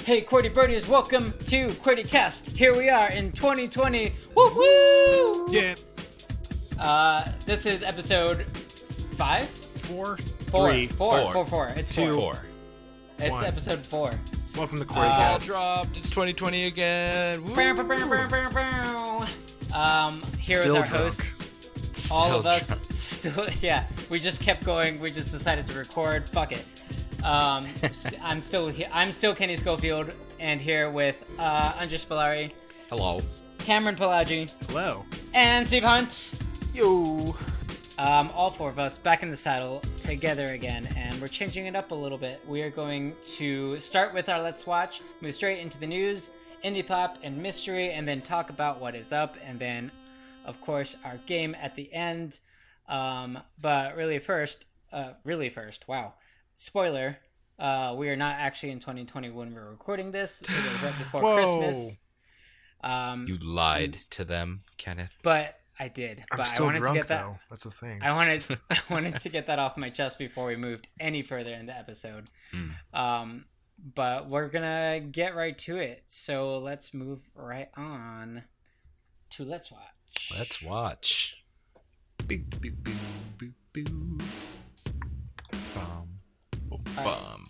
Hey, Qwerty Birdies, welcome to Qwertycast. Here we are in 2020. Woo woo! Yeah. This is episode 5? 4? Four. 3. Four. It's 2. 4. It's 1. episode 4. Welcome to Ball Qwertycast. dropped. It's 2020 again. Woo. Here is Still our drunk. host. All Still of us drunk. still, yeah. We just kept going. We just decided to record. Fuck it. I'm still here. I'm still Kenny Schofield, and here with Andres Spillari, Hello. Cameron Pelagi, Hello. and Steve Hunt. Yo. All 4 of us back in the saddle together again, and we're changing it up a little bit. We are going to start with our Let's Watch, move straight into the news, indie pop, and mystery, and then talk about what is up, and then, of course, our game at the end. But really first, wow. Spoiler, we are not actually in 2020 when we're recording this. It was right before Christmas. You lied to them, Kenneth. But I did. I'm still drunk, though. That's the thing. I wanted to get that off my chest before we moved any further in the episode. But we're gonna get right to it. So let's move right on to Let's Watch. Let's watch. Boo, boo, boo, boo, boo. Bum.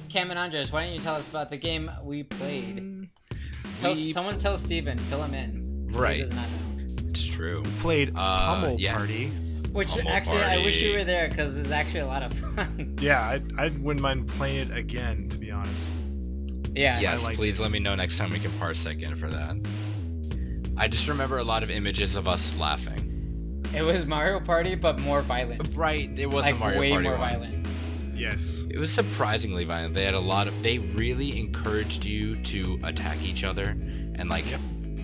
Cam and Andres, why don't you tell us about the game we played? Someone tell Steven, fill him in. Right. He does not know. It's true. We played Pummel yeah. Party. Which Pummel actually, I wish you Party. were there because it's actually a lot of fun. Yeah, I wouldn't mind playing it again, to be honest. Yeah. Yes, liked please it. let me know next time we can parsec in for that. I just remember a lot of images of us laughing. It was Mario Party, but more violent. Right, it wasn't Like, Mario way Party more 1. violent. Yes. It was surprisingly violent. They really encouraged you to attack each other and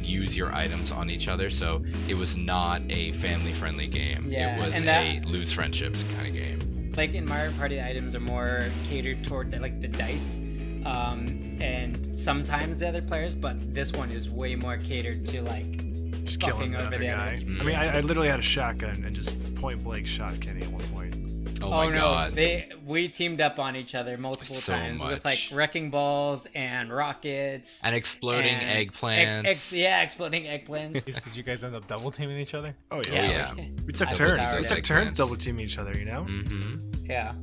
use your items on each other. So it was not a family-friendly game. Yeah, It was and a lose friendships kind of game. Like in Mario Party, items are more catered toward the dice, and sometimes the other players. But this one is way more catered to Just fucking killing the over other the guy. other. I mean, I literally had a shotgun and just point blank shot Kenny at one point. Oh Oh my no, god. we teamed up on each other multiple So times with much. wrecking balls and rockets. And exploding and eggplants. exploding eggplants. Did you guys end up double teaming each other? Oh, Oh, yeah. yeah. We took I was turns. already- We took turns Eggplants. double teaming each other, you know? Mm-hmm. Yeah.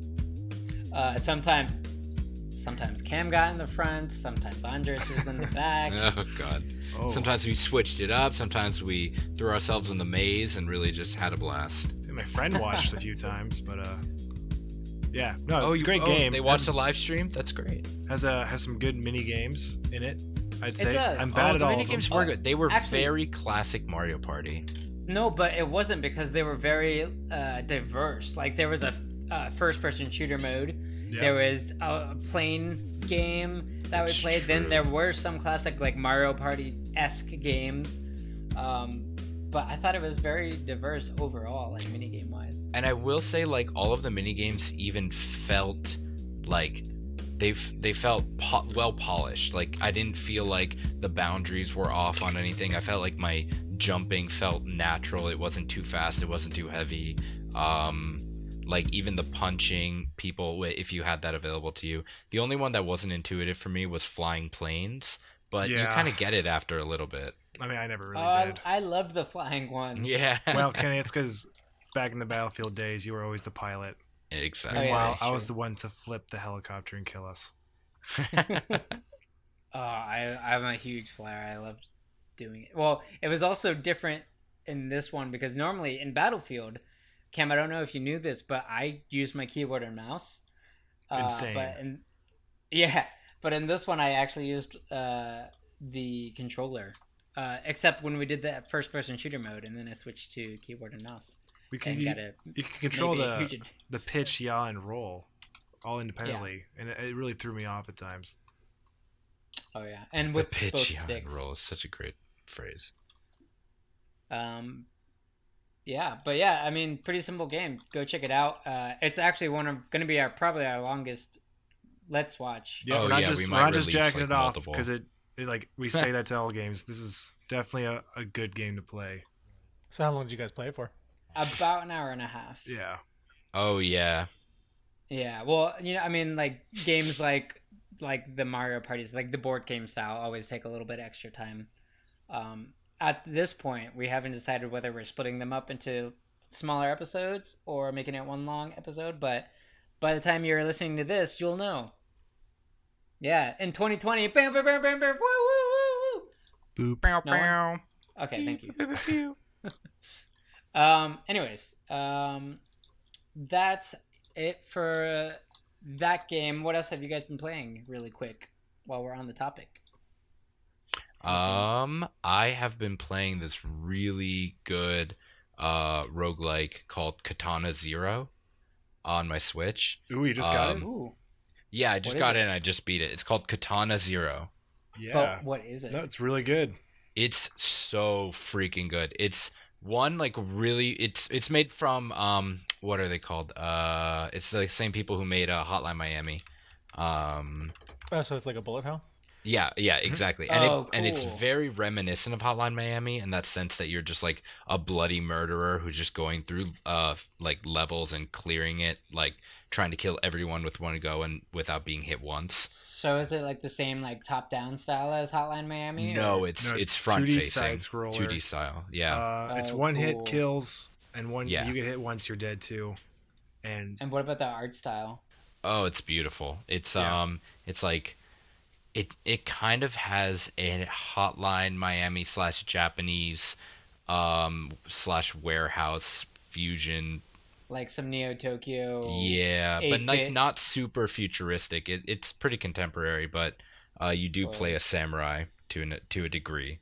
Sometimes Cam got in the front. Sometimes Andres was in the back. Oh god. Oh. Sometimes we switched it up. Sometimes we threw ourselves in the maze and really just had a blast. And my friend watched a few times, but yeah. No, it's a great game. They watched the live stream? That's great. has some good mini games in it. I'd say does. I'm bad at the all mini of games them. were good. They were Actually- very classic Mario Party. No, but it wasn't because they were very diverse. Like there was a first-person shooter mode. Yeah. There was a plane game that we That's played. Then true. there were some classic Mario Party-esque games. But I thought it was very diverse overall, minigame wise. And I will say, all of the mini games even felt like they felt well polished. I didn't feel like the boundaries were off on anything. I felt like my jumping felt natural. It wasn't too fast. It wasn't too heavy. Even the punching people, if you had that available to you. The only one that wasn't intuitive for me was flying planes, but you Yeah. kind of get it after a little bit. I mean, I never really did. I loved the flying one. Yeah. Well, Kenny, it's because back in the Battlefield days, you were always the pilot. exactly. Oh, yeah, Meanwhile, that's I true. was the one to flip the helicopter and kill us. I'm a huge flyer. I loved doing it. Well, it was also different in this one because normally in Battlefield, Cam, I don't know if you knew this, but I used my keyboard and mouse. Insane. But in this one, I actually used the controller. Except when we did the first-person shooter mode, and then I switched to keyboard and mouse. We can, And you, got a- you can control maybe a huge the pitch, yaw, and roll all independently, and it really threw me off at times. Oh yeah, and The with both pitch yeah, sticks. roll is such a great phrase. Yeah, but yeah, I mean, pretty simple game. Go check it out. It's actually going to be probably our longest Let's Watch. Yeah, Oh, we're not yeah, just we we're might not just release, jacking it off multiple. because it we say that to all games. This is definitely a good game to play. So how long did you guys play it for? About an hour and a half. Yeah. Oh yeah. Yeah, well, I mean, games like like the Mario parties, like the board game style, always take a little bit extra time. At this point, we haven't decided whether we're splitting them up into smaller episodes or making it one long episode, but by the time you're listening to this, you'll know. Yeah, in 2020, bam, bam, bam, bam, bam, woo, woo, woo, woo. Boop. No one? Okay, thank you. Anyways, that's it for that game. What else have you guys been playing really quick while we're on the topic? I have been playing this really good roguelike called Katana Zero on my Switch. Ooh, you just got it? Ooh. Yeah, I just got it and I just beat it. It's called Katana Zero. Yeah. But what is it? No, it's really good. It's so freaking good. It's one like really it's made from what are they called? It's the same people who made Hotline Miami. So it's like a bullet hell? Yeah, exactly. And it's cool. very reminiscent of Hotline Miami in that sense that you're just like a bloody murderer who's just going through like levels and clearing it, like trying to kill everyone with one go and without being hit once. So is it like the same like top down style as Hotline Miami? No, or? it's No, front 2D facing. side-scroller. 2D style. Yeah. It's Oh, one hit cool. kills, and you Yeah. get hit once, you're dead too. And And what about the art style? Oh, it's beautiful. It's Yeah. it's like it kind of has a Hotline Miami / Japanese / warehouse fusion. Like some Neo Tokyo. Yeah, but like 8-bit. not super futuristic. It's pretty contemporary, but you do play a samurai to a degree.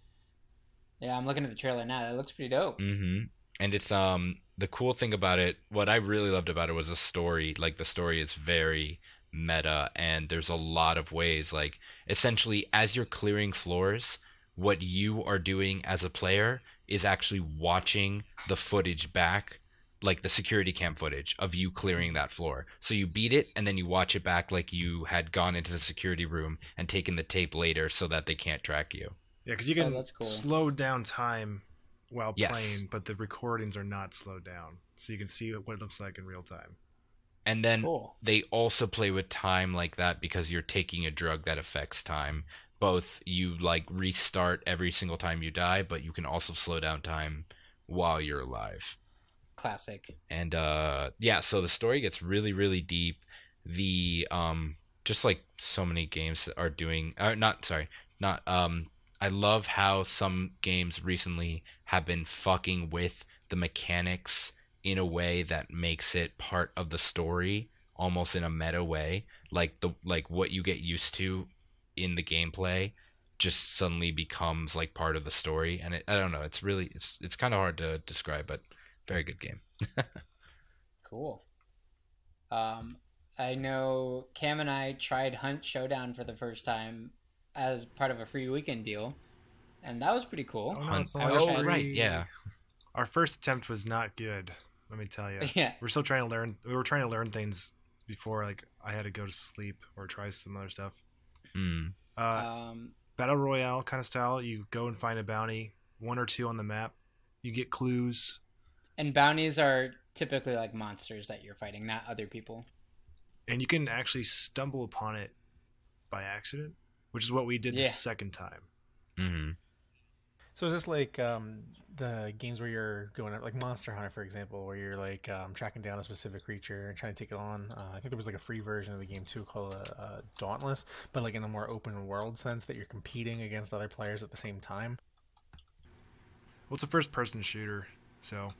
Yeah, I'm looking at the trailer now. That looks pretty dope. Mm-hmm. And it's the cool thing about it, what I really loved about it was the story. Like the story is very meta, and there's a lot of ways. Like essentially, as you're clearing floors, what you are doing as a player is actually watching the footage back, like the security cam footage of you clearing that floor. So you beat it, and then you watch it back like you had gone into the security room and taken the tape later, so that they can't track you. yeah, because you can that's cool. slow down time while Yes. playing, but the recordings are not slowed down, so you can see what it looks like in real time. And then Cool. they also play with time like that because you're taking a drug that affects time. Both you like restart every single time you die, but you can also slow down time while you're alive. Classic. And yeah, so the story gets really, really deep. The just like so many games that are doing I love how some games recently have been fucking with the mechanics in a way that makes it part of the story, almost in a meta way. Like what you get used to in the gameplay just suddenly becomes like part of the story. And I don't know, it's really it's kind of hard to describe, but very good game. Cool. I know Cam and I tried Hunt Showdown for the first time as part of a free weekend deal, and that was pretty cool. Oh, no, it's I only wish I- free. Right, yeah. Our first attempt was not good. Let me tell you. Yeah. We're still trying to learn. We were trying to learn things before, like I had to go to sleep or try some other stuff. Mm. Battle Royale kind of style. You go and find a bounty, 1 or 2 on the map. You get clues. And bounties are typically like monsters that you're fighting, not other people. And you can actually stumble upon it by accident, which is what we did the Yeah. second time. Mm-hmm. So is this like the games where you're going out, like Monster Hunter, for example, where you're like tracking down a specific creature and trying to take it on? I think there was like a free version of the game too called Dauntless, but like in a more open world sense that you're competing against other players at the same time. Well, it's a first-person shooter, so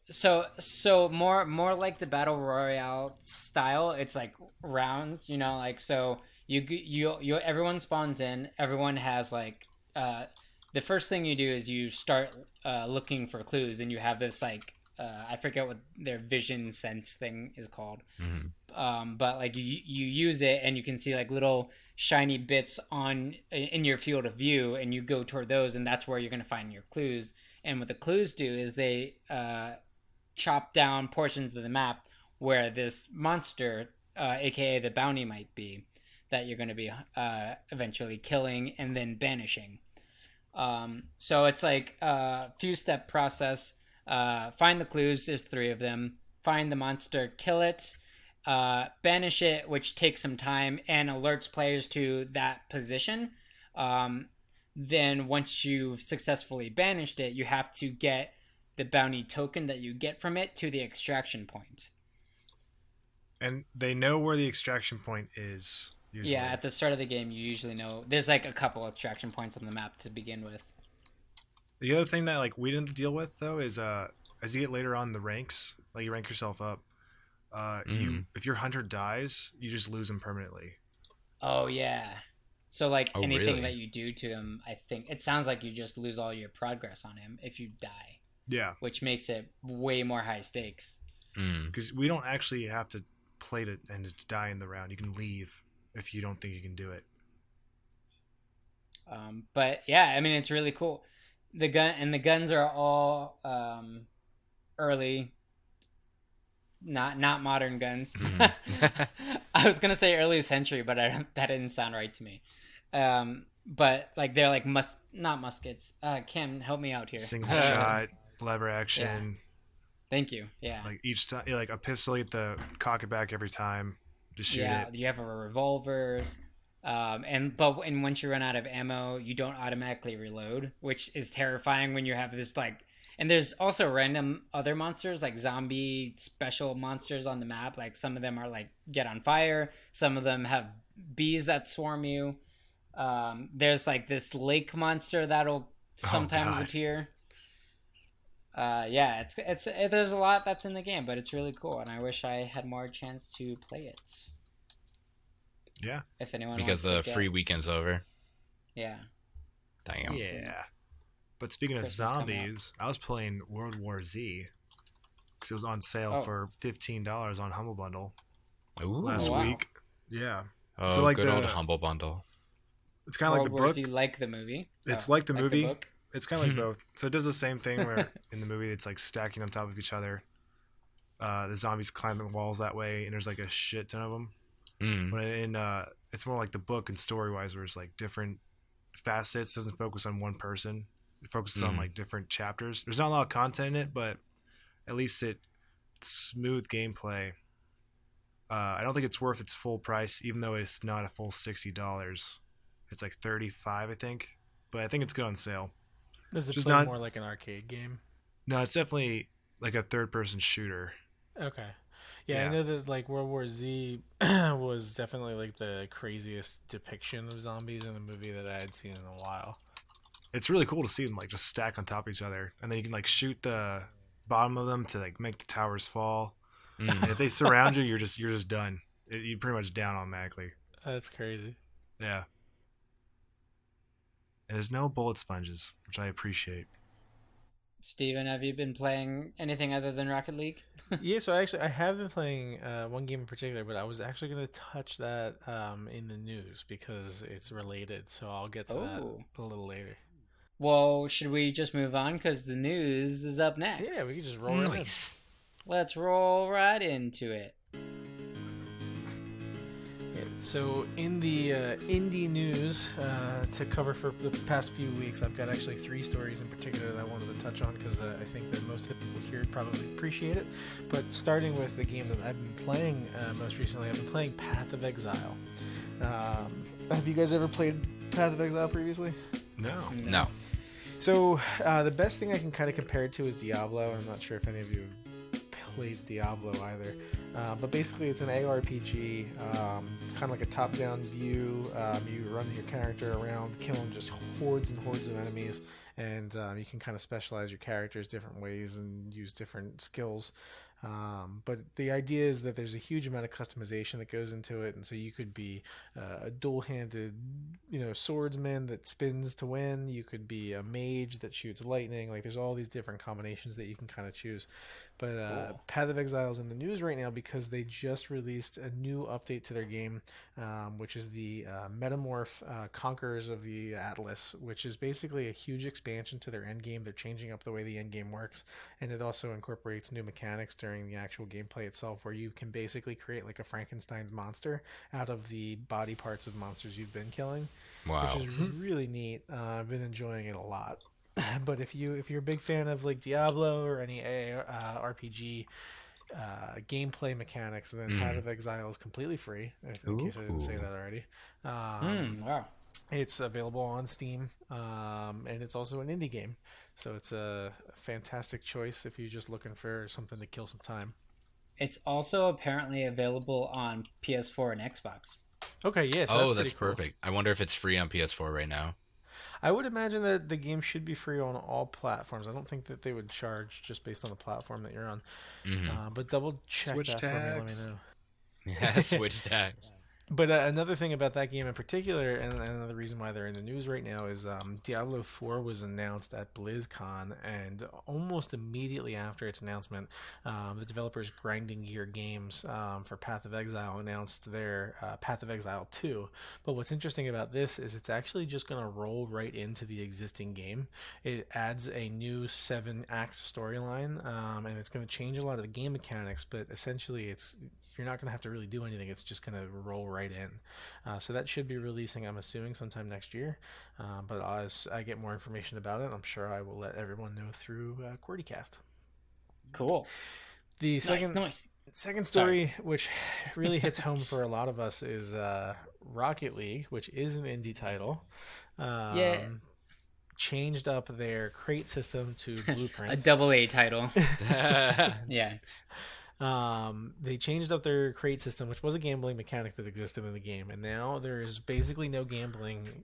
So more like the battle royale style. It's like rounds, you know, like so you everyone spawns in. Everyone has like the first thing you do is you start looking for clues, and you have this like I forget what their vision sense thing is called. Mm-hmm. But like you use it, and you can see like little shiny bits in your field of view, and you go toward those, and that's where you're gonna find your clues. And what the clues do is they chop down portions of the map where this monster, aka the bounty, might be, that you're going to be eventually killing and then banishing. So it's like a few step process. Find the clues, there's 3 of them. Find the monster, kill it, banish it, which takes some time and alerts players to that position. Then once you've successfully banished it, you have to get the bounty token that you get from it to the extraction point. And they know where the extraction point is. Usually. Yeah, at the start of the game, you usually know. There's like a couple extraction points on the map to begin with. The other thing that like we didn't deal with though is as you get later on in the ranks, like you rank yourself up, you if your hunter dies, you just lose him permanently. Oh yeah. So like anything really? that you do to him, I think it sounds like you just lose all your progress on him if you die. Yeah. Which makes it way more high stakes. Because we don't actually have to play to and to die in the round. You can leave if you don't think you can do it. But yeah, I mean it's really cool. The guns are all early, not modern guns. I was gonna say early century, but that didn't sound right to me. But like they're like not muskets. Cam, help me out here. Single shot, lever action. Yeah. Thank you. Yeah. Like each time, like a pistol, you have to cock it back every time to shoot it. You have revolvers. And once you run out of ammo, you don't automatically reload, which is terrifying when you have this like. And there's also random other monsters like zombie special monsters on the map. Like some of them are like get on fire. Some of them have bees that swarm you. There's like this lake monster that'll sometimes appear. Yeah, it's there's a lot that's in the game, but it's really cool, and I wish I had more chance to play it. Yeah. If anyone because wants the to free weekend's over. Yeah. Damn. Yeah. But speaking of Christmas coming zombies, I was playing World War Z because it was on sale for $15 on Humble Bundle Ooh. last wow. week. Yeah. Oh, So, like good the- old Humble Bundle. It's kind of like World the War book. Z, like the movie. It's like the movie. book. It's kind of like both. So it does the same thing where in the movie it's like stacking on top of each other. The zombies climb the walls that way, and there's like a shit ton of them. But in it's more like the book and story wise, where it's like different facets. It doesn't focus on one person. It focuses on like different chapters. There's not a lot of content in it, but at least it's smooth gameplay. I don't think it's worth its full price, even though it's not a full $60. It's like $35, I think. But I think it's good on sale. Does it Just play not- more like an arcade game? No, it's definitely like a third-person shooter. Okay. Yeah, Yeah. I know that like World War Z was definitely like the craziest depiction of zombies in a movie that I had seen in a while. It's really cool to see them like just stack on top of each other, and then you can like shoot the bottom of them to like make the towers fall. And if they surround you, you're just done. You're pretty much down automatically. That's crazy. Yeah. And there's no bullet sponges, which I appreciate. Steven, have you been playing anything other than Rocket League? Yeah, so I have been playing one game in particular, but I was actually going to touch that in the news because it's related, so I'll get to that a little later. Well, should we just move on because the news is up next? Yeah, we can just roll right in. Nice. Let's roll right into it. Yeah, so in the indie news to cover for the past few weeks, I've got actually 3 stories in particular that I wanted to touch on because I think that most of the people here probably appreciate it. But starting with the game that I've been playing most recently, I've been playing Path of Exile. Have you guys ever played Path of Exile previously? No. So the best thing I can kind of compare it to is Diablo. I'm not sure if any of you have played Diablo either, but basically it's an ARPG. It's kind of like a top-down view. You run your character around killing just hordes and hordes of enemies, and you can kind of specialize your characters different ways and use different skills. But the idea is that there's a huge amount of customization that goes into it, and so you could be a dual-handed, swordsman that spins to win. You could be a mage that shoots lightning. Like there's all these different combinations that you can kind of choose. But Cool. Path of Exile is in the news right now because they just released a new update to their game, which is the Metamorph Conquerors of the Atlas, which is basically a huge expansion to their endgame. They're changing up the way the endgame works, and it also incorporates new mechanics during the actual gameplay itself, where you can basically create like a Frankenstein's monster out of the body parts of monsters you've been killing, Wow. which is really neat. I've been enjoying it a lot. But if you're a big fan of like Diablo or any RPG, gameplay mechanics, and then Path of Exile is completely free, in case I didn't say that already. Wow. It's available on Steam, and it's also an indie game, so it's a fantastic choice if you're just looking for something to kill some time. It's also apparently available on PS4 and Xbox. Okay, yes. That's perfect. I wonder if it's free on PS4 right now. I would imagine that the game should be free on all platforms. I don't think that they would charge just based on the platform that you're on. But double check Switch that tags. for me. Let me know. Yeah, switch tags. But another thing about that game in particular, and another reason why they're in the news right now, is Diablo 4 was announced at BlizzCon, and almost immediately after its announcement, the developers Grinding Gear Games for Path of Exile announced their Path of Exile 2. But what's interesting about this is it's actually just going to roll right into the existing game. It adds a new 7-act storyline, and it's going to change a lot of the game mechanics, but essentially you're not going to have to really do anything. It's just going to roll right in. So that should be releasing, I'm assuming, sometime next year. But as I get more information about it, I'm sure I will let everyone know through Qwertycast. Cool. The second story, which really hits home for a lot of us, is Rocket League, which is an indie title. Changed up their crate system to Blueprints. A AA title. Yeah. They changed up their crate system, which was a gambling mechanic that existed in the game, and now there is basically no gambling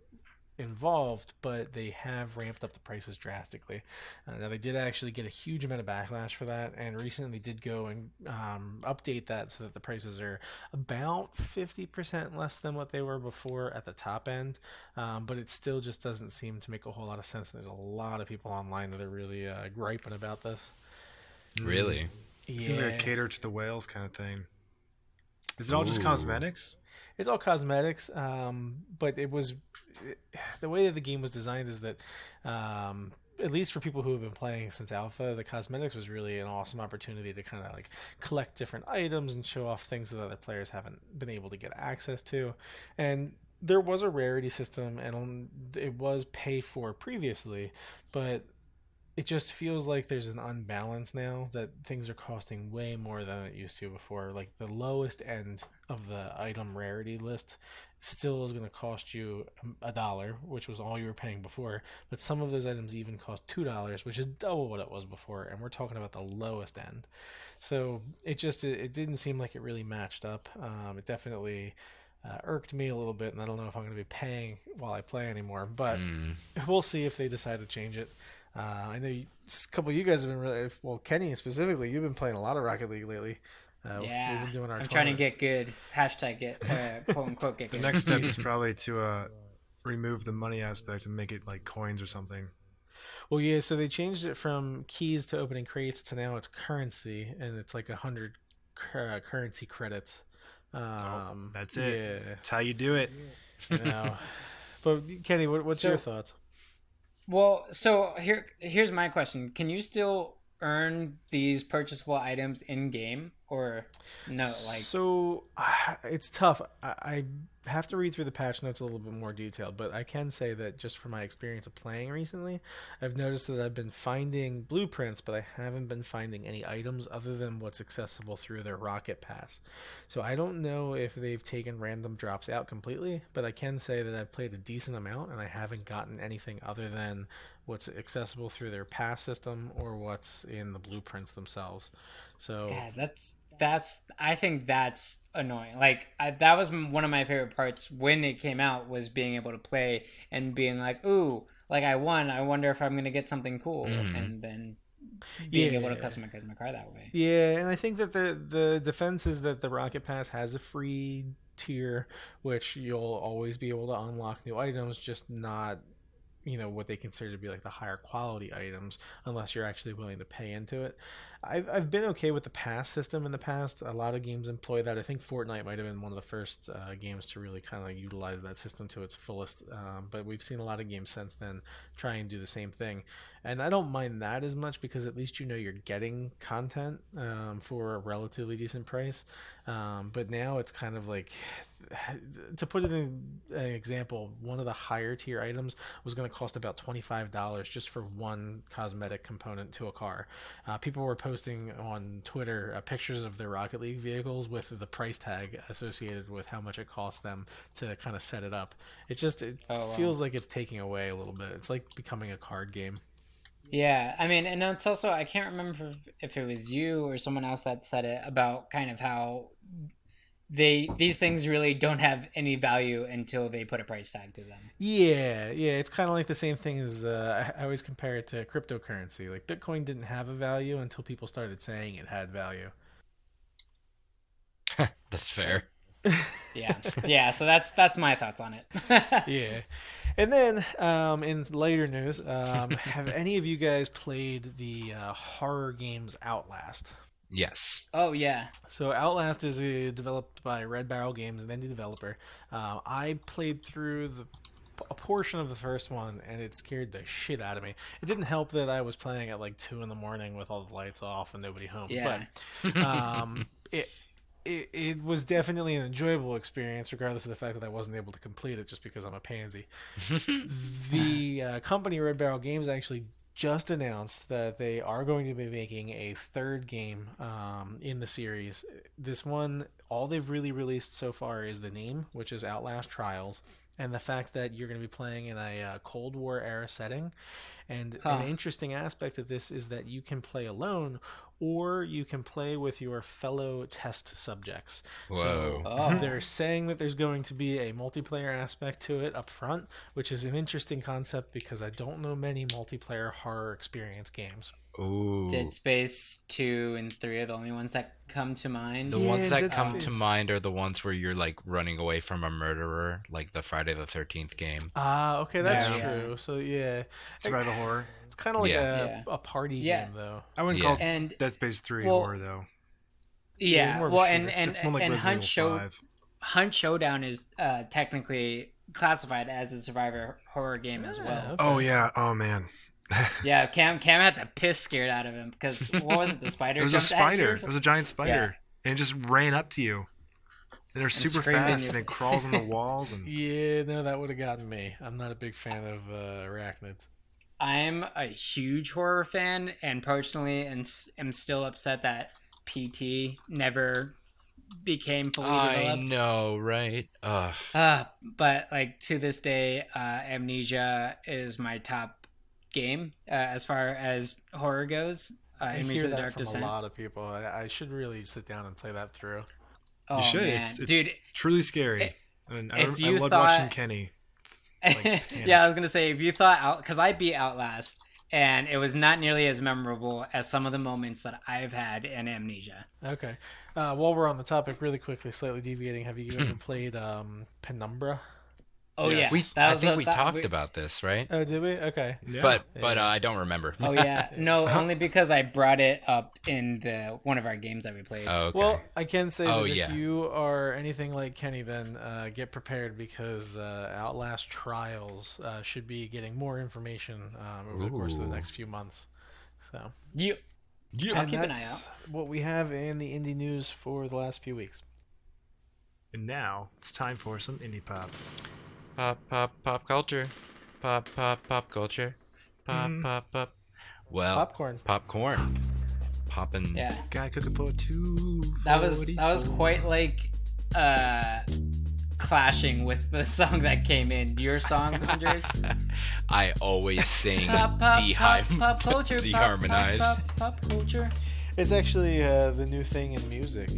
involved, but they have ramped up the prices drastically. Now, they did actually get a huge amount of backlash for that, and recently did go and update that so that the prices are about 50% less than what they were before at the top end, but it still just doesn't seem to make a whole lot of sense. There's a lot of people online that are really griping about this. Really? It seems like a cater to the whales kind of thing. Is it all just cosmetics? It's all cosmetics, but the way that the game was designed is that, at least for people who have been playing since alpha, the cosmetics was really an awesome opportunity to kind of like collect different items and show off things that other players haven't been able to get access to. And there was a rarity system, and it was pay for previously, but it just feels like there's an unbalance now, that things are costing way more than it used to before. Like the lowest end of the item rarity list still is going to cost you $1, which was all you were paying before. But some of those items even cost $2, which is double what it was before. And we're talking about the lowest end. So it didn't seem like it really matched up. It definitely irked me a little bit, and I don't know if I'm going to be paying while I play anymore. But we'll see if they decide to change it. I know a couple of you guys have been really, well, Kenny specifically, you've been playing a lot of Rocket League lately. Yeah, we've been doing our I'm trying to get good. Hashtag get, quote unquote, get good. The next step is probably to remove the money aspect and make it like coins or something. Well, yeah, so they changed it from keys to opening crates to now it's currency, and it's like 100 currency credits. That's it. Yeah. That's how you do it. But Kenny, what's your thoughts? Well, so here's my question. Can you still earn these purchasable items in game, or no? So it's tough. I have to read through the patch notes a little bit more detailed, but I can say that just from my experience of playing recently, I've noticed that I've been finding blueprints, but I haven't been finding any items other than what's accessible through their Rocket Pass. So I don't know if they've taken random drops out completely, but I can say that I've played a decent amount and I haven't gotten anything other than what's accessible through their pass system or what's in the blueprints themselves. So yeah, I think that's annoying. Like that was one of my favorite parts when it came out, was being able to play and being like, ooh, like I won. I wonder if I'm gonna get something cool, and then being able to customize my car that way. Yeah, and I think that the defense is that the Rocket Pass has a free tier, which you'll always be able to unlock new items, just not what they consider to be like the higher quality items, unless you're actually willing to pay into it. I've been okay with the pass system in the past. A lot of games employ that. I think Fortnite might have been one of the first games to really kind of like utilize that system to its fullest, but we've seen a lot of games since then try and do the same thing. And I don't mind that as much because at least you're getting content for a relatively decent price. But now it's kind of like, to put it in an example, one of the higher tier items was going to cost about $25 just for one cosmetic component to a car. People were posting on Twitter pictures of their Rocket League vehicles with the price tag associated with how much it cost them to kind of set it up. It feels like it's taking away a little bit. It's like becoming a card game. Yeah, I mean, and it's also, I can't remember if it was you or someone else that said it about kind of how these things really don't have any value until they put a price tag to them. Yeah, it's kind of like the same thing as I always compare it to cryptocurrency. Like Bitcoin didn't have a value until people started saying it had value. That's fair. Yeah. So that's my thoughts on it. Yeah, and then in later news, have any of you guys played the horror games Outlast? Yes. Oh yeah. So Outlast is developed by Red Barrel Games, an indie developer. I played through a portion of the first one, and it scared the shit out of me. It didn't help that I was playing at like 2 a.m. with all the lights off and nobody home. Yeah. But it was definitely an enjoyable experience, regardless of the fact that I wasn't able to complete it just because I'm a pansy. The company Red Barrel Games actually just announced that they are going to be making a third game in the series. This one, all they've really released so far is the name, which is Outlast Trials, and the fact that you're going to be playing in a Cold War era setting. And an interesting aspect of this is that you can play alone, or you can play with your fellow test subjects. Whoa. So they're saying that there's going to be a multiplayer aspect to it up front, which is an interesting concept because I don't know many multiplayer horror experience games. Ooh. Dead Space 2 and 3 are the only ones that come to mind. The ones that Dead come Space. to mind are the ones where you're like running away from a murderer, like the Friday the 13th game. Okay, that's Yeah. true. So yeah, Survival horror. it's kind of like Yeah. a party Yeah. game though. I wouldn't Yeah. call And Dead Space 3 well, horror though. yeah, more of a well, shooter. It's more like and Resident Evil 5. Hunt Showdown is technically classified as a survivor horror game as well. Okay. Oh yeah. Oh man. Yeah, Cam had the piss scared out of him because what was it? The spider. It was a jumped at you or spider. It something? was a giant spider, and it just ran up to you. And they're super screamed in fast, your- and it crawls on the walls. And Yeah, no, that would have gotten me. I'm not a big fan of arachnids. I'm a huge horror fan, and personally, am still upset that PT never became fully I developed. know, right? Ugh. But like to this day, Amnesia is my top game as far as horror goes. I Amnesia: hear The that Dark from Descent. a lot of people. I should really sit down and play that through. Oh, you should. man. It's Dude. truly scary. And I if you love thought- watching Kenny. Like, Yeah, I was gonna say if you thought because I beat Outlast and it was not nearly as memorable as some of the moments that I've had in Amnesia. Okay. While we're on the topic, really quickly, slightly deviating, have you ever played Penumbra? Oh Yes. yeah, I think we talked about this, right? Oh, did we? Okay. Yeah. But I don't remember. Oh yeah, no, only because I brought it up in one of our games that we played. Oh, okay. Well, I can say that yeah. if you are anything like Kenny, then get prepared because Outlast Trials should be getting more information over the course of the Ooh. next few months. So, You, and keep an eye that's what we have in the indie news for the last few weeks. And now it's time for some indie pop. Pop culture. Pop culture. Pop. Well, Popcorn. popcorn. Popping. yeah, Guy cooking for two. that was quite like clashing with the song that came in. Your song, Andres. I always sing Pop culture. deharmonized. Pop culture. It's actually the new thing in music.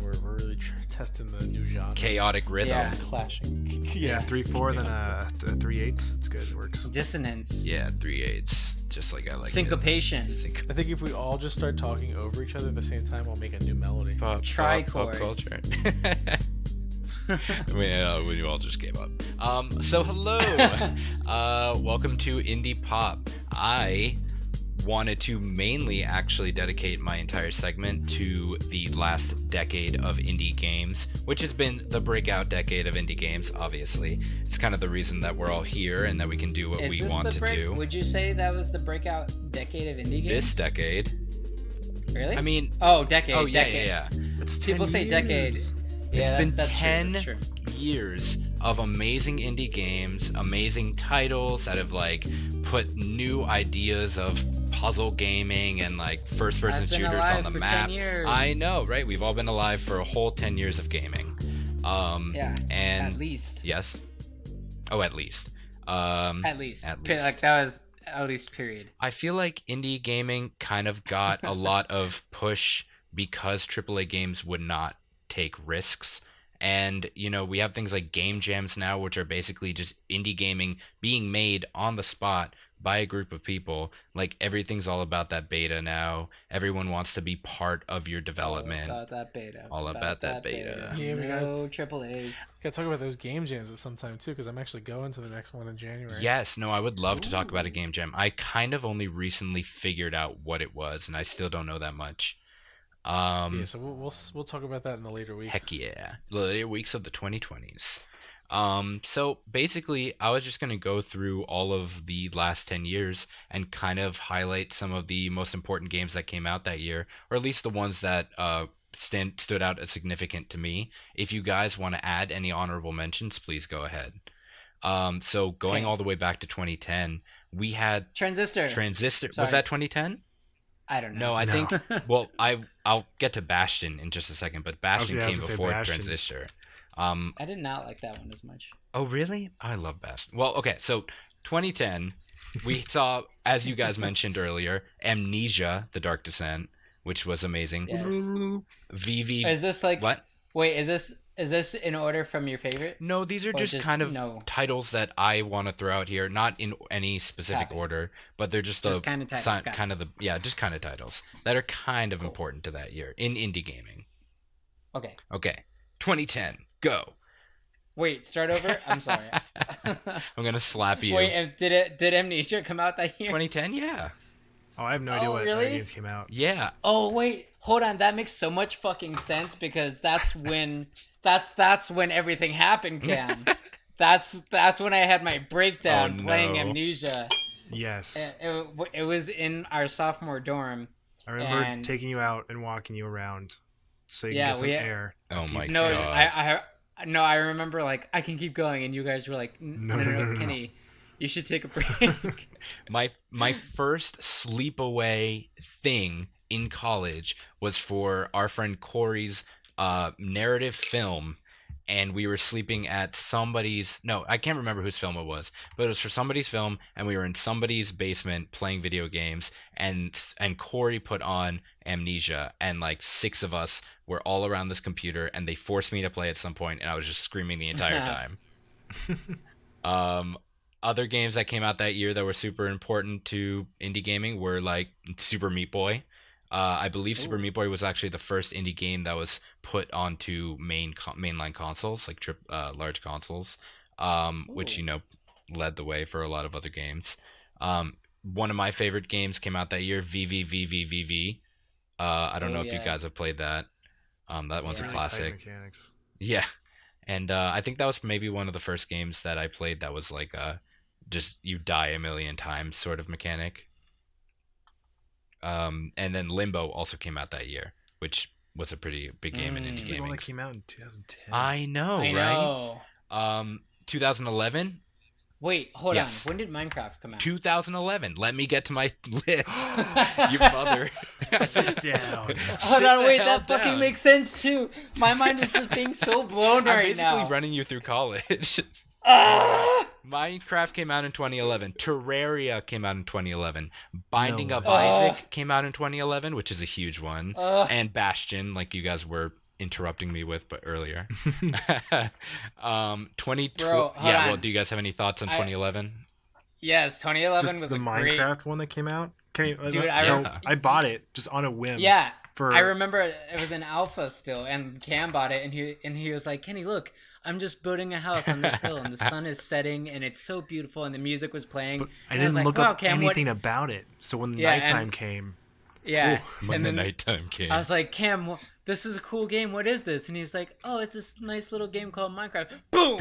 We're really testing the new genre. Chaotic rhythm. Yeah. Clashing. Yeah, 3/4, then 3/8. It's good. It works. Dissonance. Yeah, 3/8. Just like I like Syncopation. it. I think if we all just start talking over each other at the same time, we'll make a new melody. Pop Trichords. culture. I mean, we all just gave up. So hello, welcome to Indie Pop. I wanted to mainly actually dedicate my entire segment to the last decade of indie games, which has been the breakout decade of indie games, obviously. It's kind of the reason that we're all here and that we can do what we want to do. Would you say that was the breakout decade of indie games? This decade. Really? I mean... Oh, decade. Oh, yeah, decade. yeah. It's 10 People say years. decade. It's been that's 10 true. years of amazing indie games, amazing titles that have like put new ideas of puzzle gaming and like first-person I've been shooters alive on the for map. 10 years. I know, right? We've all been alive for a whole 10 years of gaming. Yeah, and at least. Yes. Oh, at least. At least. At least. Like that was at least period. I feel like indie gaming kind of got a lot of push because AAA games would not take risks. And, you know, we have things like game jams now, which are basically just indie gaming being made on the spot by a group of people. Like, everything's all about that beta now. Everyone wants to be part of your development. All about that beta. All about that beta. Yeah, we no AAAs. Gotta talk about those game jams at some time too, because I'm actually going to the next one in January. Yes, no, I would love to talk about a game jam. I kind of only recently figured out what it was, and I still don't know that much. Yeah, so we'll talk about that in the later weeks. Heck yeah. The later weeks of the 2020s. So basically, I was just going to go through all of the last 10 years and kind of highlight some of the most important games that came out that year, or at least the ones that stood out as significant to me. If you guys want to add any honorable mentions, please go ahead. So going all the way back to 2010, we had Transistor. Transistor. Sorry. Was that 2010? I don't know. No, I think. Well, I'll get to Bastion in just a second, but Bastion came before Transistor. I did not like that one as much. Oh, really? I love Bastion. Well, okay, so 2010, we saw, as you guys mentioned earlier, Amnesia: The Dark Descent, which was amazing. Yes. VV. Is this like what? Wait, is this in order from your favorite? No, these are just kind of titles that I want to throw out here, not in any specific order, but they're just kind of titles. Just kind of titles that are kind of important to that year in indie gaming. Okay. 2010, go. Wait, start over? I'm sorry. I'm gonna slap you. Wait, did Amnesia come out that year? 2010, yeah. Oh, I have no idea what really? games came out. Yeah. Oh wait, hold on. That makes so much fucking sense because that's when everything happened, Cam. that's when I had my breakdown playing Amnesia. Yes. It was in our sophomore dorm. I remember taking you out and walking you around so you can get some air. Oh my god. I remember like I can keep going and you guys were like no, Kenny. You should take a break. My first sleepaway thing in college was for our friend Corey's narrative film, and we were sleeping at somebody's. No, I can't remember whose film it was, but it was for somebody's film, and we were in somebody's basement playing video games, and Corey put on Amnesia, and like 6 of us were all around this computer, and they forced me to play at some point, and I was just screaming the entire time. Other games that came out that year that were super important to indie gaming were like Super Meat Boy. I believe Super Meat Boy was actually the first indie game that was put onto mainline consoles, like large consoles, which, led the way for a lot of other games. One of my favorite games came out that year, VVVVVV. I don't know if you guys have played that. That one's a classic. Mechanics. Yeah. And I think that was maybe one of the first games that I played that was like just you die a million times sort of mechanic. And then Limbo also came out that year, which was a pretty big game in indie gaming. It only came out in 2010. I know. 2011. Wait, hold on. When did Minecraft come out? 2011. Let me get to my list. You mother. Sit down. Hold on, wait. That fucking makes sense too. My mind is just being so blown right now. I'm basically running you through college. Minecraft came out in 2011. Terraria came out in 2011. Binding of Isaac came out in 2011, which is a huge one. And Bastion, like you guys were interrupting me with but earlier. 2012. Well, do you guys have any thoughts on 2011? Yes, 2011 was the Minecraft one that came out. I bought it just on a whim. Yeah. I remember it was an alpha still, and Cam bought it, and he was like, Kenny, look, I'm just building a house on this hill, and the sun is setting, and it's so beautiful, and the music was playing. But I and was didn't like, look wow, up Cam, anything about it. So when the Yeah, nighttime and- came, Yeah, When the nighttime came. I was like, Cam, this is a cool game. What is this? And he's like, oh, it's this nice little game called Minecraft. Boom!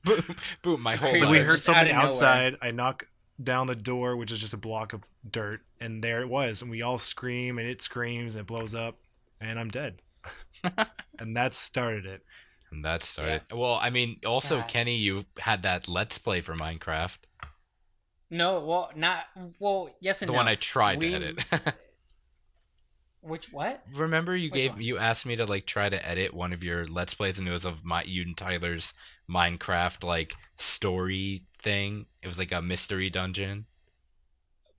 boom, boom, my whole Crazy. so life. we heard Just out something of nowhere. outside. I knock down the door, which is just a block of dirt, and there it was. And we all scream, and it screams, and it blows up, and I'm dead. And that started it. And that started. Well, I mean, also, God. Kenny, you had that Let's Play for Minecraft. No, well, not... Well, yes and The no. one I tried We- to edit. Which, what? Remember Which one? you asked me to like try to edit one of your Let's Plays, and it was of you and Tyler's Minecraft like story thing. It was like a mystery dungeon.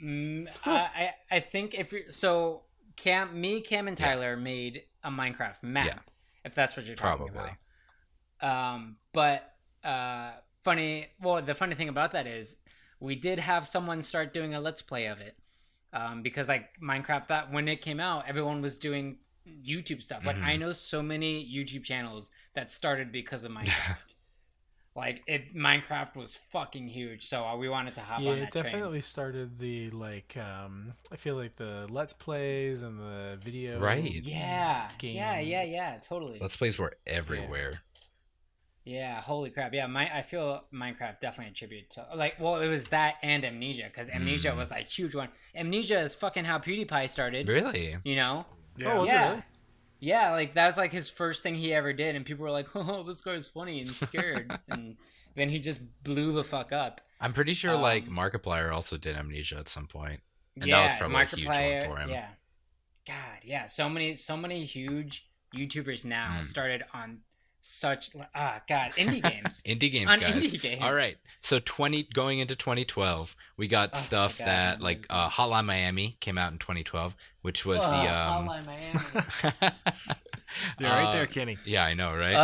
I think if you're... So, Cam, and Tyler made a Minecraft map, Yeah. if that's what you're talking Probably. about. But, the funny thing about that is, we did have someone start doing a Let's Play of it. Because like Minecraft, that when it came out, everyone was doing YouTube stuff. Like I know so many YouTube channels that started because of Minecraft. Minecraft was fucking huge, so we wanted to hop on Yeah, that it train. definitely started the I feel like the Let's Plays and the video. Right. Yeah, game. yeah, totally. Let's Plays were everywhere. Yeah, holy crap. Yeah, I feel Minecraft definitely a tribute to it was that and Amnesia, because Amnesia was like huge one. Amnesia is fucking how PewDiePie started. Really? You know? Yeah. Oh, was it Yeah. really? Yeah, like that was like his first thing he ever did, and people were like, "Oh, this guy's funny and scared," and then he just blew the fuck up. I'm pretty sure like Markiplier also did Amnesia at some point. And yeah, that was probably a huge one Markiplier, for him. Yeah, God, yeah, so many huge YouTubers now started on such indie games. Indie games, On guys. indie games. All right. So going into 2012, we got stuff God, that I'm like losing. Hotline Miami came out in 2012, which was Hotline Miami. Yeah, right there, Kenny. Yeah, I know, right?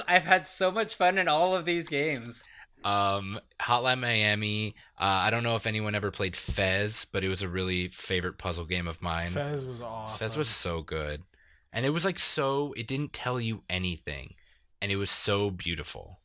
I've had so much fun in all of these games. Hotline Miami. I don't know if anyone ever played Fez, but it was a really favorite puzzle game of mine. Fez was awesome. Fez was so good. And it was like it didn't tell you anything. And it was so beautiful.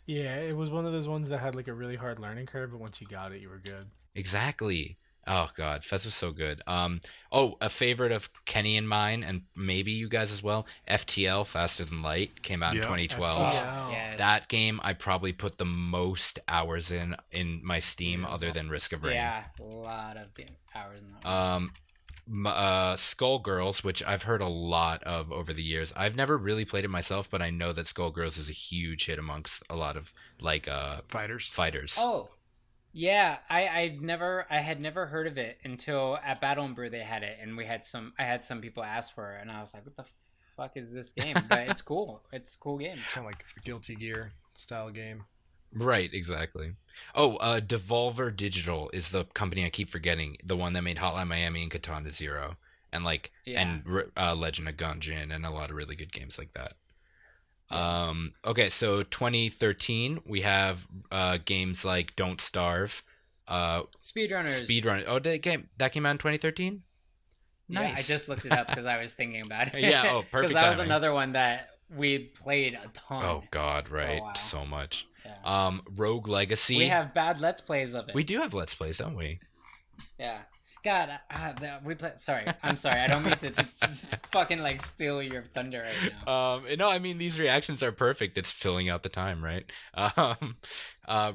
Yeah, it was one of those ones that had like a really hard learning curve, but once you got it, you were good. Exactly. Oh god, Fez was so good. A favorite of Kenny and mine, and maybe you guys as well. FTL, Faster Than Light, came out in Yeah. 2012. FTL. Yes. That game I probably put the most hours in my Steam, Yeah, it was other than Risk of Rain. Yeah, a lot of hours in that one. Skullgirls, which I've heard a lot of over the years. I've never really played it myself, but I know that Skullgirls is a huge hit amongst a lot of like fighters. Oh, yeah. I had never heard of it until at Battle and Brew they had it, and I had some people ask for it, and I was like, what the fuck is this game? But it's cool. It's a cool game. It's kind of like a Guilty Gear style game. Right, exactly. Oh, Devolver Digital is the company I keep forgetting. The one that made Hotline Miami and Katana Zero, and Legend of Gungeon, and a lot of really good games like that. Yeah. Okay, so 2013 we have games like Don't Starve, Speedrunners. Oh, that came out in 2013. Yeah, Nice. I just looked it up because I was thinking about it. Yeah, oh, perfect Because that was timing. another one that we played a ton. Oh God, right, while. so much. Yeah. Rogue Legacy. We have bad Let's Plays of it. We do have Let's Plays, don't we? Yeah. God, we play. Sorry, I'm sorry. I don't mean to fucking like steal your thunder right now. No, I mean these reactions are perfect. It's filling out the time, right?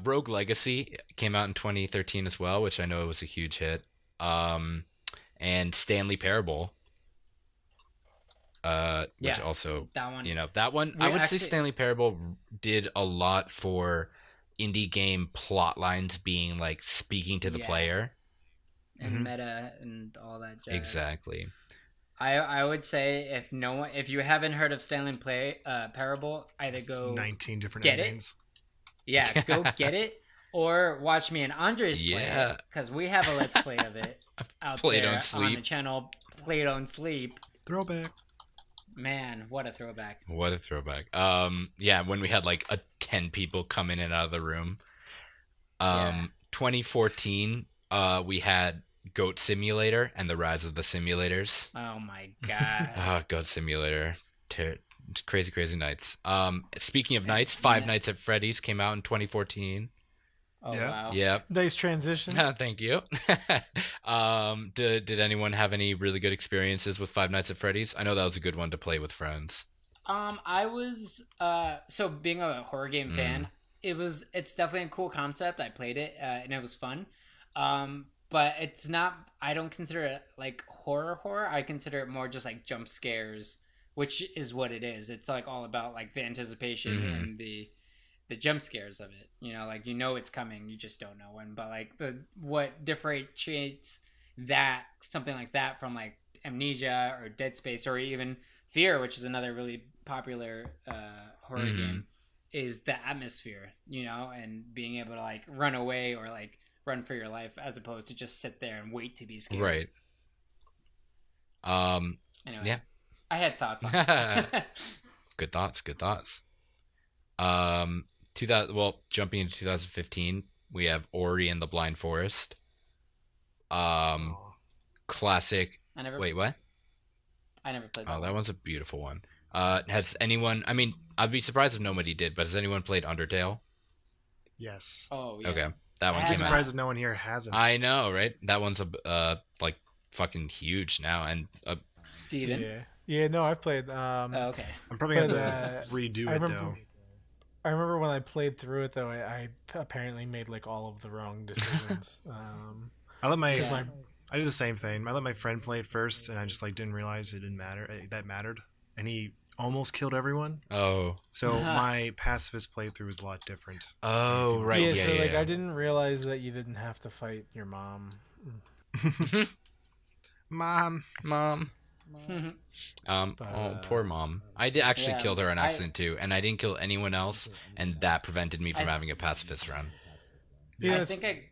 Rogue Legacy came out in 2013 as well, which I know was a huge hit. And Stanley Parable, which Yeah, also, that one. that one. I would say Stanley Parable did a lot for indie game plot lines being like speaking to the Yeah. player. And meta and all that jazz. Exactly. I would say if you haven't heard of Stanley Parable, either go 19 different get it. endings. Yeah, go get it, or watch me and Andres play Yeah. it, because we have a Let's Play of it out Play there Don't Sleep. on the channel. Play Don't Sleep. Throwback. Man, what a throwback! What a throwback. Yeah, when we had like 10 people come in and out of the room. Yeah. 2014, we had Goat Simulator and the Rise of the Simulators. Oh my god! Oh, Goat Simulator. crazy nights. Speaking of nights, Five Nights at Freddy's came out in 2014. Oh Yeah. wow. Yep. Nice transition. Thank you. Did anyone have any really good experiences with Five Nights at Freddy's? I know that was a good one to play with friends. I was so being a horror game fan, it's definitely a cool concept. I played it and it was fun. But it's not. I don't consider it like horror. I consider it more just like jump scares, which is what it is. It's like all about like the anticipation and the jump scares of it. You know, like it's coming, you just don't know when. But like what differentiates that something like that from like Amnesia or Dead Space or even Fear, which is another really popular horror game, is the atmosphere. You know, and being able to like run away or like run for your life as opposed to just sit there and wait to be scared. Right. Anyway, yeah. I had thoughts on it. Good thoughts. Jumping into 2015, we have Ori and the Blind Forest. Classic. Wait, what? I never played that. Oh, that one's a beautiful one. Has anyone? I mean, I'd be surprised if nobody did, but has anyone played Undertale? Yes. Oh yeah. Okay, that one I'm came surprised out. if no one here hasn't. I know, right? That one's like fucking huge now, and Steven? Yeah. No, I've played. Okay. I'm probably going but, to redo it, though. I remember when I played through it, though, I apparently made like all of the wrong decisions. I did the same thing. I let my friend play it first, and I just like didn't realize it didn't matter. That mattered, and he almost killed everyone. Oh. So my pacifist playthrough was a lot different. Oh, right. Yeah. So like, I didn't realize that you didn't have to fight your mom. Mom. Poor mom. I did actually killed her on accident too, and I didn't kill anyone else, and that prevented me from having a pacifist run. Yeah, I think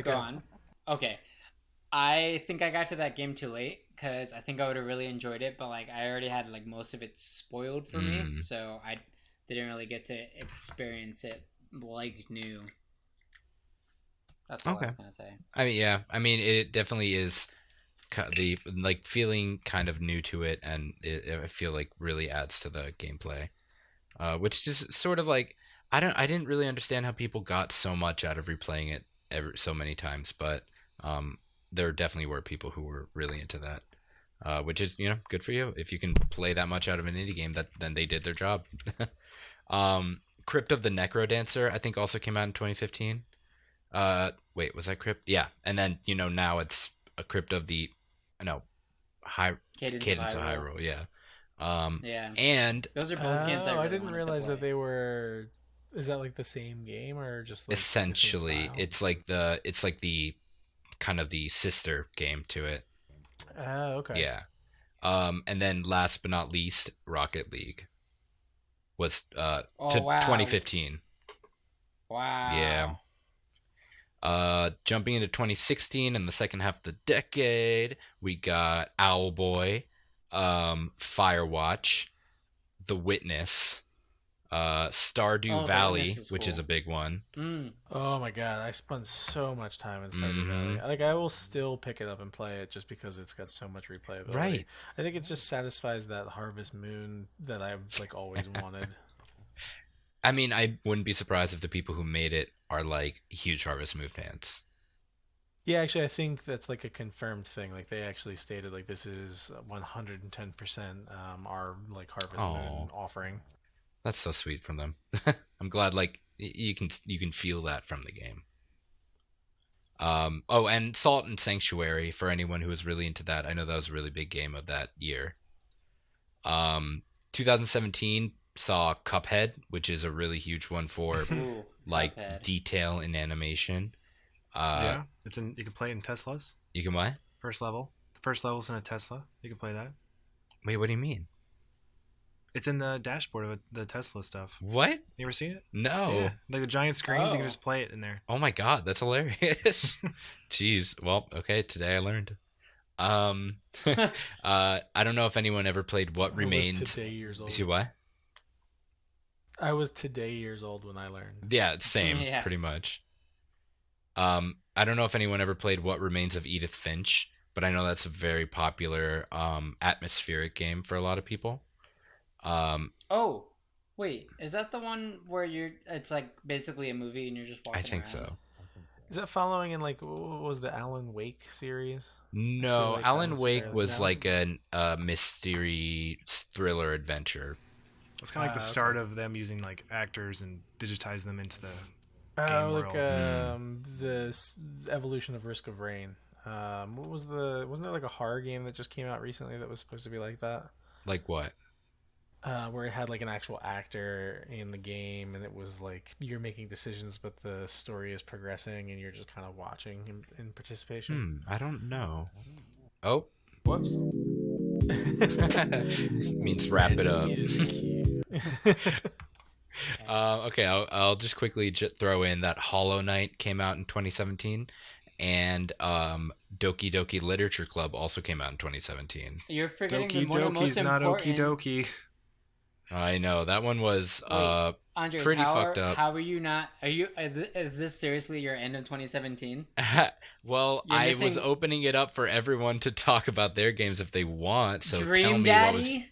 go on. Okay. I think I got to that game too late because I think I would have really enjoyed it, but like I already had like most of it spoiled for me, so I didn't really get to experience it like new. That's all I was gonna say. I mean, yeah. I mean, it definitely is the like feeling kind of new to it, and I feel like really adds to the gameplay, which just sort of like I didn't really understand how people got so much out of replaying it so many times, but there definitely were people who were really into that, which is good for you if you can play that much out of an indie game. Then they did their job. Crypt of the Necrodancer I think also came out in 2015. Wait, was that Crypt? Yeah, and then now it's a Crypt of the Cadence of Hyrule. Yeah. Yeah. And those are both games I really didn't wanted realize to play. that they were. Is that like the same game or just like essentially it's like the kind of the sister game to it. Okay. Yeah. And then last but not least, Rocket League was 2015. Wow. Yeah. Jumping into 2016 and the second half of the decade, we got Owlboy, Firewatch, The Witness, Stardew Valley, which is a big one. Oh my god, I spent so much time in Stardew Valley. Like, I will still pick it up and play it just because it's got so much replayability. Right. I think it just satisfies that Harvest Moon that I've like always wanted. I mean, I wouldn't be surprised if the people who made it are like huge Harvest Moon fans. Yeah, actually, I think that's like a confirmed thing. Like, they actually stated like this is 110% our like Harvest Moon offering. That's so sweet from them. I'm glad like you can feel that from the game. And Salt and Sanctuary for anyone who was really into that. I know that was a really big game of that year. 2017 saw Cuphead, which is a really huge one for like Cuphead. Detail in animation. Yeah, you can play it in Teslas. You can what? First level. The first level's in a Tesla. You can play that. Wait, what do you mean? It's in the dashboard of the Tesla stuff. What? You ever seen it? No. Yeah. Like the giant screens, you can just play it in there. Oh my god, that's hilarious. Jeez. Well, okay, today I learned. I don't know if anyone ever played What Remains. I was today years old. See what? I was today years old when I learned. Yeah, same, pretty much. I don't know if anyone ever played What Remains of Edith Finch, but I know that's a very popular atmospheric game for a lot of people. Oh, wait, is that the one where it's like basically a movie and you're just walking I think around? so. Is that following in like what was the Alan Wake series? No, like that Alan was Wake fairly- was no? like a mystery thriller adventure. It's kind of like the okay. start of them using like actors and digitize them into the Oh, game like world. the evolution of Risk of Rain. What was wasn't there like a horror game that just came out recently that was supposed to be like that? Like what? Where it had like an actual actor in the game, and it was like you're making decisions, but the story is progressing, and you're just kind of watching in participation. I don't know. Oh, Whoops. means wrap it up. Music cue. Okay, I'll just quickly throw in that Hollow Knight came out in 2017, and Doki Doki Literature Club also came out in 2017. You're forgetting Doki one of the most Doki's not important... okie dokie. I know that one was Andres, pretty how fucked up. How are you not? Is this seriously your end of 2017? Well, You're I was missing- opening it up for everyone to talk about their games if they want. So tell Dream me what was Daddy?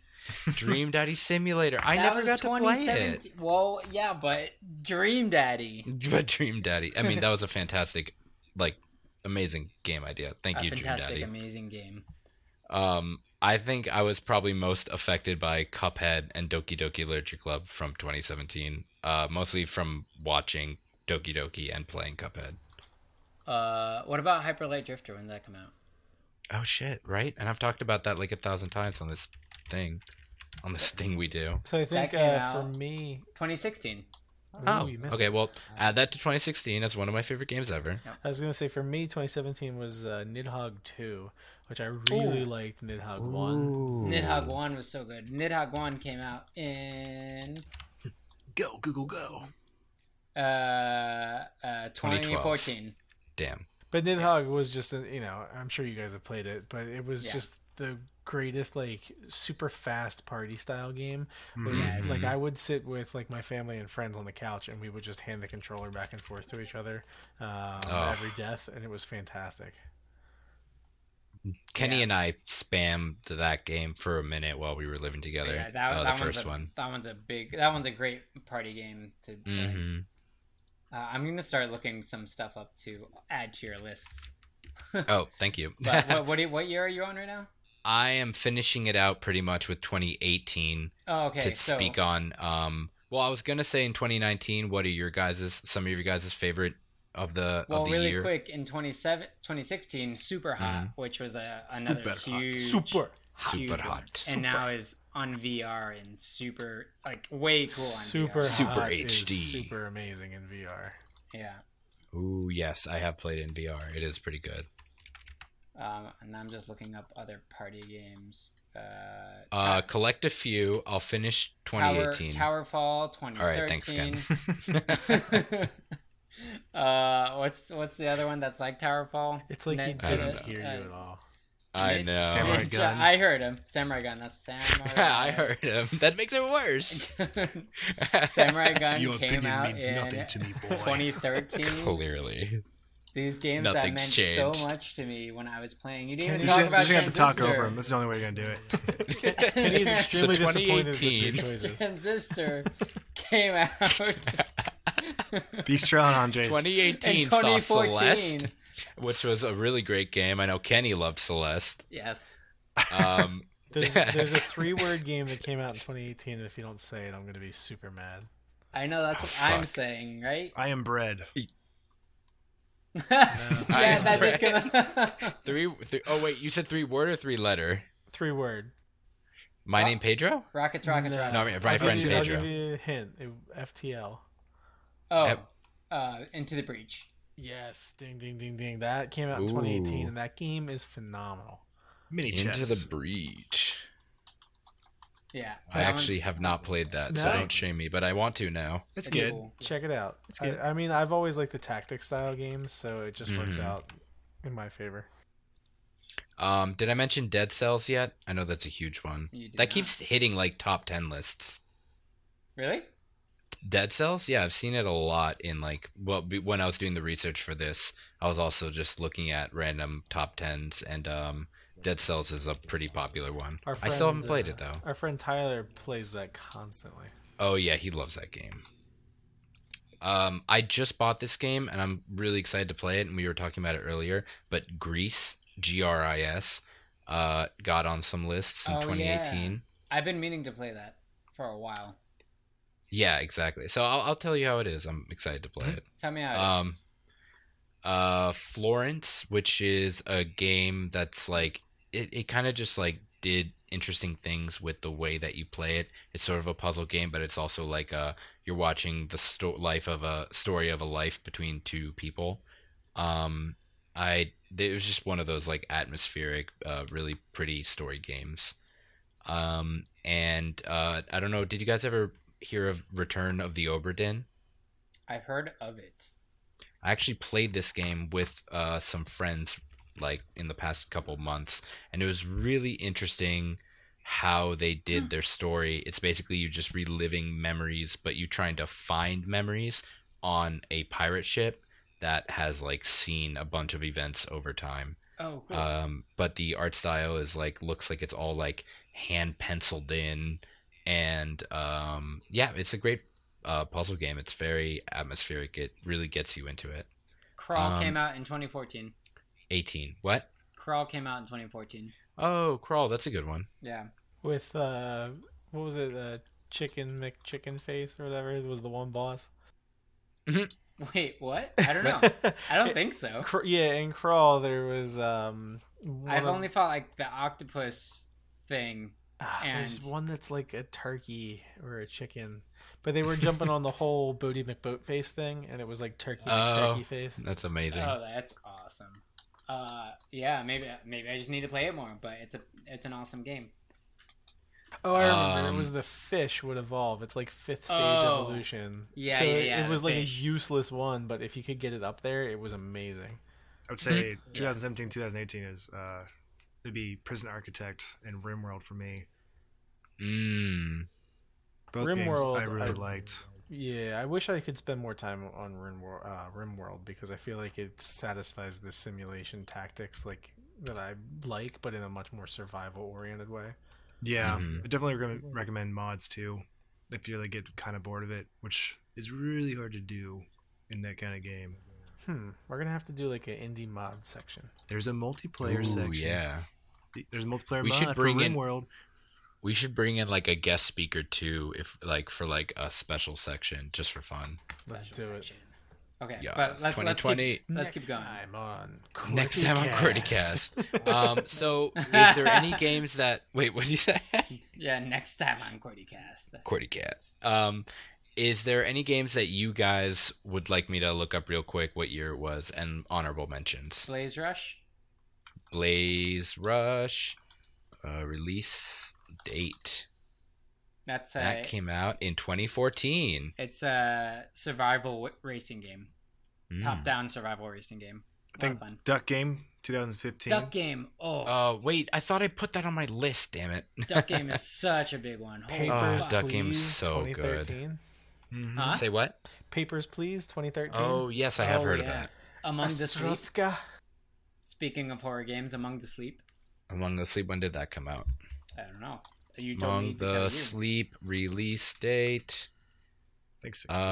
Dream Daddy Simulator. I That never was got to play it. 2017. Well, yeah, but Dream Daddy. But Dream Daddy. I mean, that was a fantastic, like, amazing game idea. Thank you, Dream Fantastic, Daddy. amazing game. I think I was probably most affected by Cuphead and Doki Doki Literature Club from 2017. Mostly from watching Doki Doki and playing Cuphead. What about Hyper Light Drifter? When did that come out? Oh shit! Right, and I've talked about that like 1,000 times on this thing we do. So I think came for out- me, 2016. Oh, you missed okay. it. Well, add that to 2016 as one of my favorite games ever. I was gonna say for me, 2017 was Nidhogg 2, which I really liked. Nidhogg 1. Nidhogg 1 was so good. Nidhogg 1 came out in Go Google Go. 2014. Damn. But Nidhogg was just, I'm sure you guys have played it, but it was Yeah. just the greatest, like, super fast party style game. Where, Yes. like, I would sit with, like, my family and friends on the couch, and we would just hand the controller back and forth to each other every death, and it was fantastic. Kenny Yeah. and I spammed that game for a minute while we were living together. Yeah, the that first one. That one's a great party game to play. Mm-hmm. I'm gonna start looking some stuff up to add to your lists. Oh, thank you. But what year are you on right now? I am finishing it out pretty much with 2018 Oh, okay. to speak on. Well, I was gonna say in 2019, what are some of your guys' favorite of the really year? quick in 2016, Super Hot, which was another huge, Super huge Super one. hot. and now is on VR and super way cool on Super VR. Super hot HD. is super amazing in VR. Yeah. Ooh, yes, I have played in VR. It is pretty good. And I'm just looking up other party games. Collect a few. I'll finish 2018. Towerfall 2013. All right, thanks, Ken. What's the other one that's like Towerfall? It's like he Net- didn't hear you at all. I know. Samurai Gun. I heard him. Samurai Gun. That's Samurai. I heard him. That makes it worse. Samurai Gun Your came opinion out means in nothing to me, boy. 2013. Clearly. These games that Nothing's meant changed. so much to me when I was playing. You didn't Can even you talk You about just have to talk Transistor. over him. That's the only way you're gonna do it. Kenny's extremely So disappointed with your 2018. choices. Transistor came out Be strong, Andres. 2018 in saw 2014. Celeste, which was a really great game. I know Kenny loved Celeste. Yes. There's a 3-word game that came out in 2018, and if you don't say it, I'm going to be super mad. I know that's what fuck. I'm saying, right? I am bread. Yeah, that did come out. Three. Oh wait, you said 3-word or 3-letter? 3-word. My name Pedro. Rockets. No, I mean, my I'll friend give you- I'll Pedro. give you a hint. FTL. Oh, Into the Breach. Yes, ding, ding, ding, ding. That came out in 2018, and that game is phenomenal. Mini chess. Into the Breach. Yeah. I that actually have not played that, so No. don't shame me. But I want to now. It's one's good. cool. Check it out. good. I mean, I've always liked the tactic style games, so it just works Mhm. out in my favor. Did I mention Dead Cells yet? I know that's a huge one. You did That not. keeps hitting like top 10 lists. Really? Dead Cells? Yeah, I've seen it a lot in when I was doing the research for this, I was also just looking at random top 10s, and Dead Cells is a pretty popular one. Our I still haven't played it though. Our friend Tyler plays that constantly. Oh yeah, he loves that game. I just bought this game and I'm really excited to play it. And we were talking about it earlier, but Grease, Gris, got on some lists in 2018. Yeah. I've been meaning to play that for a while. Yeah, exactly. So I'll tell you how it is. I'm excited to play it. Tell me how it is. Florence, which is a game that's like it kind of just like did interesting things with the way that you play it. It's sort of a puzzle game, but it's also like you're watching the story of a life between two people. It was just one of those like atmospheric, really pretty story games. And I don't know, did you guys ever hear of Return of the Obra Dinn? I've heard of it. I actually played this game with some friends like in the past couple months, and it was really interesting how they did their story. It's basically you just reliving memories, but you trying to find memories on a pirate ship that has like seen a bunch of events over time. Oh, cool. But the art style is like looks like it's all like hand penciled in, and yeah, it's a great puzzle game. It's very atmospheric. It really gets you into it. Crawl came out in 2014. 18. What? Crawl came out in 2014. Oh, Crawl. That's a good one. Yeah. With what was it? Chicken McChicken Face or whatever. It was the one boss. Wait, what? I don't know. I don't think so. Yeah, in Crawl there was. I've only fought like the octopus thing. There's one that's like a turkey or a chicken, but they were jumping on the whole Bodie McBoatface thing, and it was like turkey face. That's amazing. Oh, that's awesome. Yeah, maybe I just need to play it more, but it's an awesome game. Oh, I remember. It was the fish would evolve. It's like 5th stage evolution. Yeah, so yeah. It was like fish. A useless one, but if you could get it up there, it was amazing. I would say 2017, 2018 is it'd be Prison Architect and RimWorld for me. Both RimWorld, games I really liked. Yeah, I wish I could spend more time on RimWorld because I feel like it satisfies the simulation tactics like that I like, but in a much more survival-oriented way. Yeah, I definitely recommend mods too, if you really get kind of bored of it, which is really hard to do in that kind of game. We're gonna have to do like an indie mod section. There's a multiplayer section. Yeah. There's a multiplayer mod for RimWorld. We should bring in like a guest speaker too, if like for like a special section, just for fun. Let's do it. Okay, yeah, but let's keep going. Next time on QWERTYcast. So, is there any games that? Wait, what did you say? Yeah, next time on QWERTYcast. QWERTYcast. Is there any games that you guys would like me to look up real quick? What year it was and honorable mentions? Blaze Rush. Release date. That came out in 2014. It's a survival racing game. Top-down survival racing game. I think fun. Duck Game 2015. Duck Game. Wait, I thought I put that on my list, damn it. Duck Game is such a big one. Papers, Duck Please, Game is so good. Huh? Say what? Papers, Please, 2013. Oh, yes, I have heard of that. Among the Sleep. Speaking of horror games, Among the Sleep. Among the Sleep, when did that come out? I don't know. You told me to tell you. Among the Sleep release date. I think 16.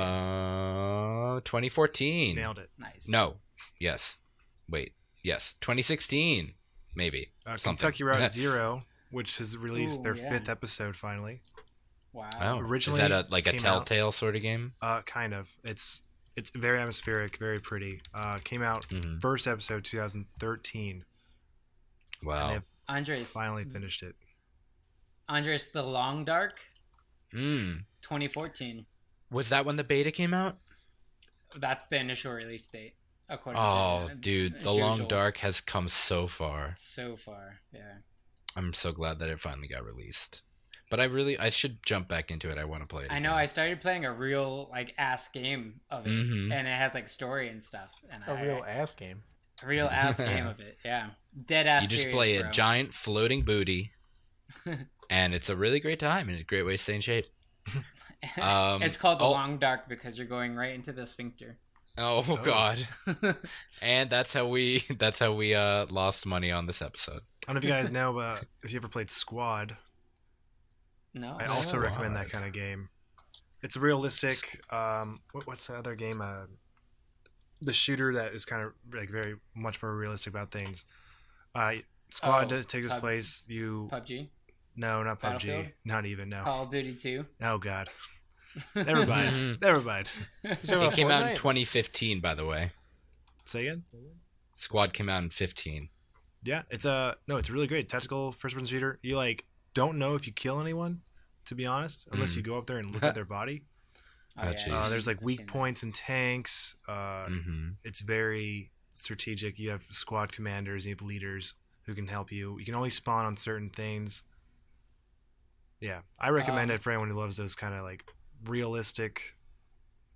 2014. Nailed it. Nice. No. Yes. Wait. Yes. 2016. Maybe. Kentucky Route Zero, which has released their 5th episode finally. Wow. Oh. Originally, is that a Telltale sort of game? Kind of. It's very atmospheric, very pretty. Came out first episode 2013. Wow. And Andres finally finished it. Andres the Long Dark. 2014. Was that when the beta came out? That's the initial release date. Dude, The Long Dark has come so far. So far, yeah. I'm so glad that it finally got released. But I should jump back into it. I want to play it again. I know. I started playing a real ass game of it, and it has story and stuff. And real ass game. A real ass game of it, yeah. Dead ass. You just play a giant floating booty, and it's a really great time and a great way to stay in shape. It's called The Long Dark because you're going right into the sphincter. Oh, Oh. God. And that's how we lost money on this episode. I don't know if you guys know, but if you ever played Squad, No. I also Squad. recommend that kind of game. It's realistic. What's the other game? The shooter that is kind of like very much more realistic about things. Squad takes its place. PUBG. No, not PUBG. Battlefield? Not even. No. Call of Duty 2. Oh God. Never mind. Never mind. It came out in 2015, by the way. Say again. Squad came out in 15. Yeah, it's really great. Tactical first-person shooter. You like don't know if you kill anyone, to be honest, unless you go up there and look at their body. Oh, yeah, jeez. There's like I've weak seen that. points in tanks. It's very strategic. You have squad commanders, you have leaders who can help you. You can only spawn on certain things. Yeah, I recommend it for anyone who loves those kind of like realistic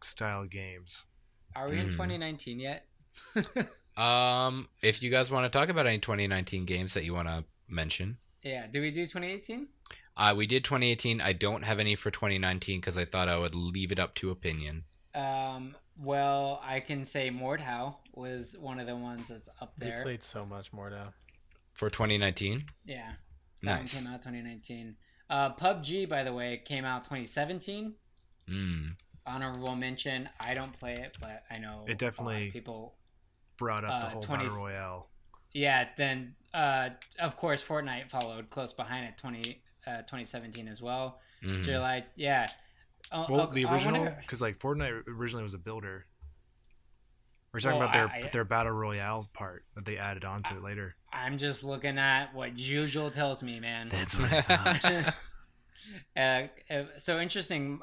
style games. Are we in 2019 yet? If you guys want to talk about any 2019 games that you want to mention. Yeah. Did we do 2018? We did 2018. I don't have any for 2019 because I thought I would leave it up to opinion. Well, I can say Mordhau was one of the ones that's up We there. played so much more now. For 2019? Yeah. That Nice. one came out 2019. PUBG, by the way, came out 2017. Honorable mention. I don't play it, but I know It definitely- a lot of people. Brought up the whole 20 battle royale. Yeah. Then, of course, Fortnite followed close behind it. 2017 as well. July. Yeah. Well, the I original, wonder- because like Fortnite originally was a builder. We're talking Well, about their battle royale part that they added onto it later. I'm just looking at what Jujul tells me, man. That's what I thought. So interesting.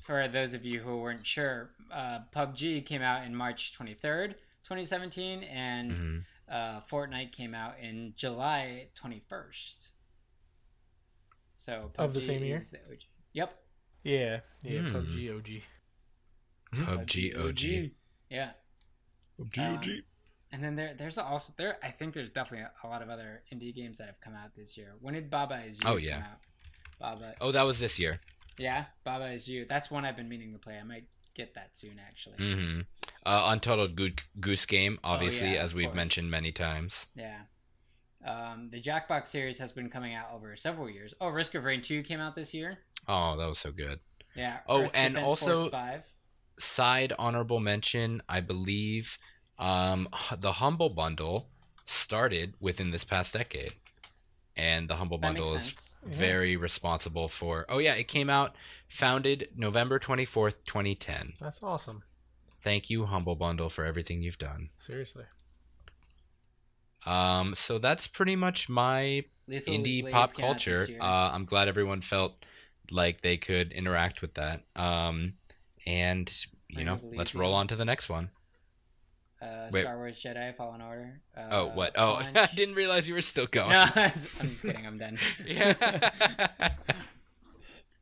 For those of you who weren't sure, PUBG came out in March 23rd, 2017, and Fortnite came out in July 21st. So Of the PUBG same year? is the OG. Yep. Yeah, PUBG OG. PUBG OG. Yeah. And then there's also I think there's definitely a lot of other indie games that have come out this year. When did Baba Is You come out? Baba. Oh, that was this year. Yeah, Baba Is You. That's one I've been meaning to play. I might get that soon, actually. Untitled Goose Game, obviously, yeah, as of we've course. mentioned many times. Yeah. The Jackbox series has been coming out over several years. Oh, Risk of Rain 2 came out this year. Oh, that was so good. Yeah. Oh, Earth and Defense also- Force 5. Side honorable mention, I believe the Humble Bundle started within this past decade. And the Humble That makes Bundle is sense. very responsible for... Oh, yeah, it came out, founded November 24th, 2010. That's awesome. Thank you, Humble Bundle, for everything you've done. Seriously. So that's pretty much my Lethal indie Blaze pop came out this culture. year. I'm glad everyone felt like they could interact with that. And, you know, Lethal let's Blaze, roll yeah. on to the next one. Wait. Star Wars Jedi Fallen Order. Oh, what? Oh, I Launch. didn't realize you were still going. No, I'm just kidding. I'm done. Yeah.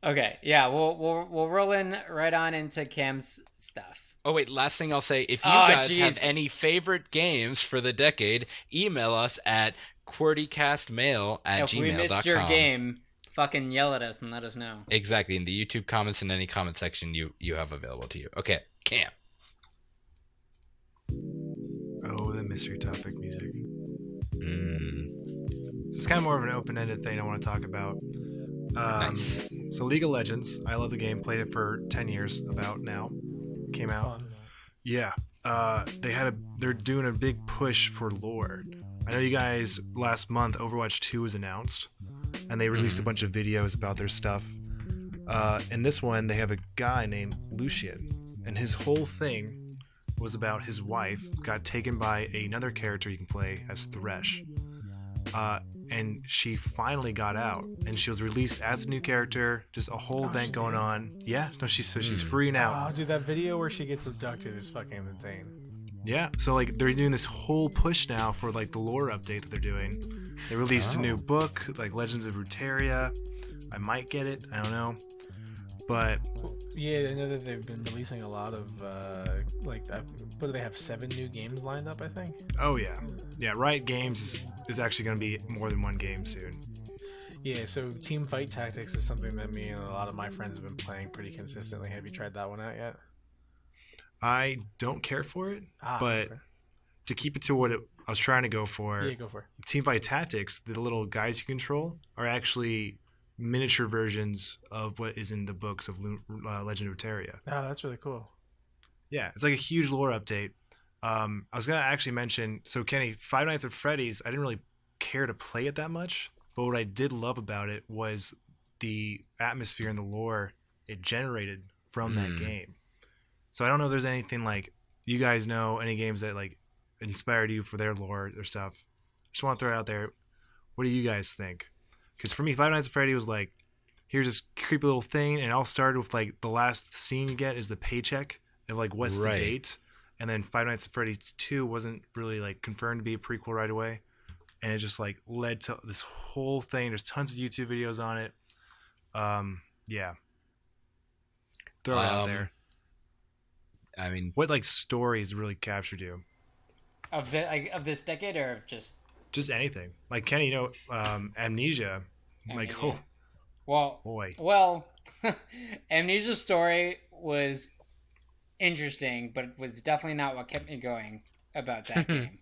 Okay, yeah, we'll roll in right on into Cam's stuff. Oh, wait, last thing I'll say. If you Oh, guys jeez. have any favorite games for the decade, email us at Qwertycastmail@gmail.com. If we missed your game, fucking yell at us and let us know. Exactly, in the YouTube comments and any comment section you have available to you. Okay, Cam. Oh, the mystery topic music. It's kind of more of an open-ended thing I want to talk about. Nice. So League of Legends, I love the game. Played it for 10 years about now. Came out. Fun. Yeah. They're doing a big push for lore. I know you guys last month Overwatch 2 was announced, and they released a bunch of videos about their stuff. In this one, they have a guy named Lucian, and his whole thing was about his wife got taken by another character you can play as Thresh. And she finally got out, and she was released as a new character. Just a whole event going on. Yeah, no, she's free now. Oh, dude, that video where she gets abducted is fucking insane. Yeah, so like they're doing this whole push now for like the lore update that they're doing. They released a new book, like Legends of Runeterra. I might get it, I don't know, but Yeah, I know that they've been releasing a lot of what do they have, 7 new games lined up, I think. oh yeah, Riot Games is actually going to be more than one game soon. Yeah, so Team Fight Tactics is something that me and a lot of my friends have been playing pretty consistently. Have you tried that one out yet? I don't care for it, but okay. to keep it to what I was trying to go for, Yeah, go for it. Teamfight Tactics, the little guys you control, are actually miniature versions of what is in the books of Legend of Runeterra. Oh, that's really cool. Yeah, it's like a huge lore update. I was going to actually mention, so Kenny, Five Nights at Freddy's, I didn't really care to play it that much, but what I did love about it was the atmosphere and the lore it generated from that game. So I don't know if there's anything like, you guys know any games that like inspired you for their lore or stuff. Just want to throw it out there. What do you guys think? Because for me, Five Nights at Freddy was like, here's this creepy little thing, and it all started with like the last scene you get is the paycheck of like what's the date, and then Five Nights at Freddy's 2 wasn't really like confirmed to be a prequel right away, and it just like led to this whole thing. There's tons of YouTube videos on it. Yeah, throw it out there. I mean, what like stories really captured you of this decade, or of just anything? Like Kenny, you know, Amnesia. Like, oh, well, boy. Well, Amnesia's story was interesting, but it was definitely not what kept me going about that game.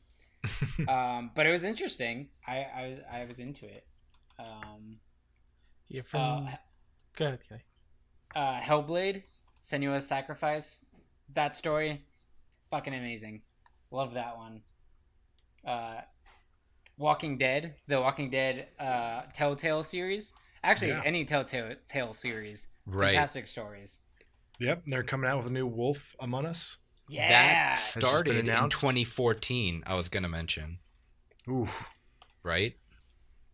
But it was interesting. I was into it. Yeah, from go ahead, Kenny. Hellblade, Senua's Sacrifice. That story, fucking amazing. Love that one. Walking Dead, the Walking Dead Telltale series. Actually, any Telltale series. Right. Fantastic stories. Yep, they're coming out with a new Wolf Among Us. Yeah. That started in 2014, I was going to mention. Ooh. Right?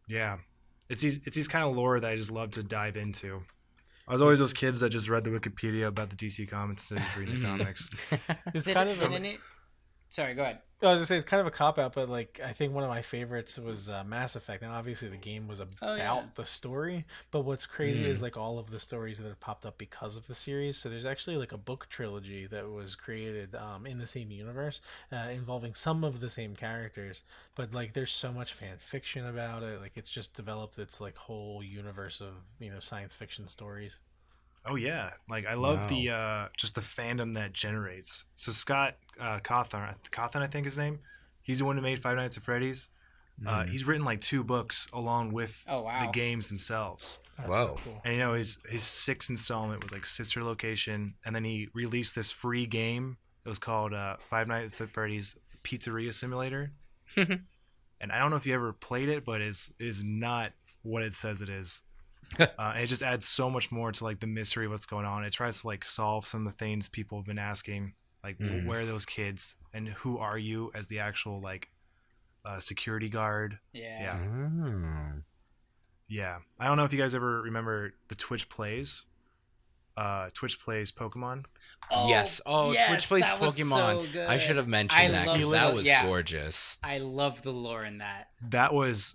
Yeah. It's these kind of lore that I just love to dive into. I was always those kids that just read the Wikipedia about the DC comics instead of reading the comics. It's kind of Sorry, go ahead. I was gonna say it's kind of a cop out, but like I think one of my favorites was Mass Effect. Now, obviously, the game was about the story, but what's crazy is like all of the stories that have popped up because of the series. So there's actually like a book trilogy that was created in the same universe, involving some of the same characters. But like, there's so much fan fiction about it. Like, it's just developed its like whole universe of science fiction stories. Oh yeah, like I love the just the fandom that generates. So Scott Cawthon, I think his name. He's the one who made Five Nights at Freddy's. He's written like 2 books along with the games themselves. That's so cool. And his 6th installment was like Sister Location, and then he released this free game. It was called Five Nights at Freddy's Pizzeria Simulator. And I don't know if you ever played it, but is not what it says it is. And it just adds so much more to like the mystery of what's going on. It tries to like solve some of the things people have been asking, like where are those kids and who are you as the actual like security guard. Yeah. I don't know if you guys ever remember the Twitch Plays Pokemon. Yes. Twitch Plays Pokemon. So I should have mentioned that because that was gorgeous. I love the lore in that. That was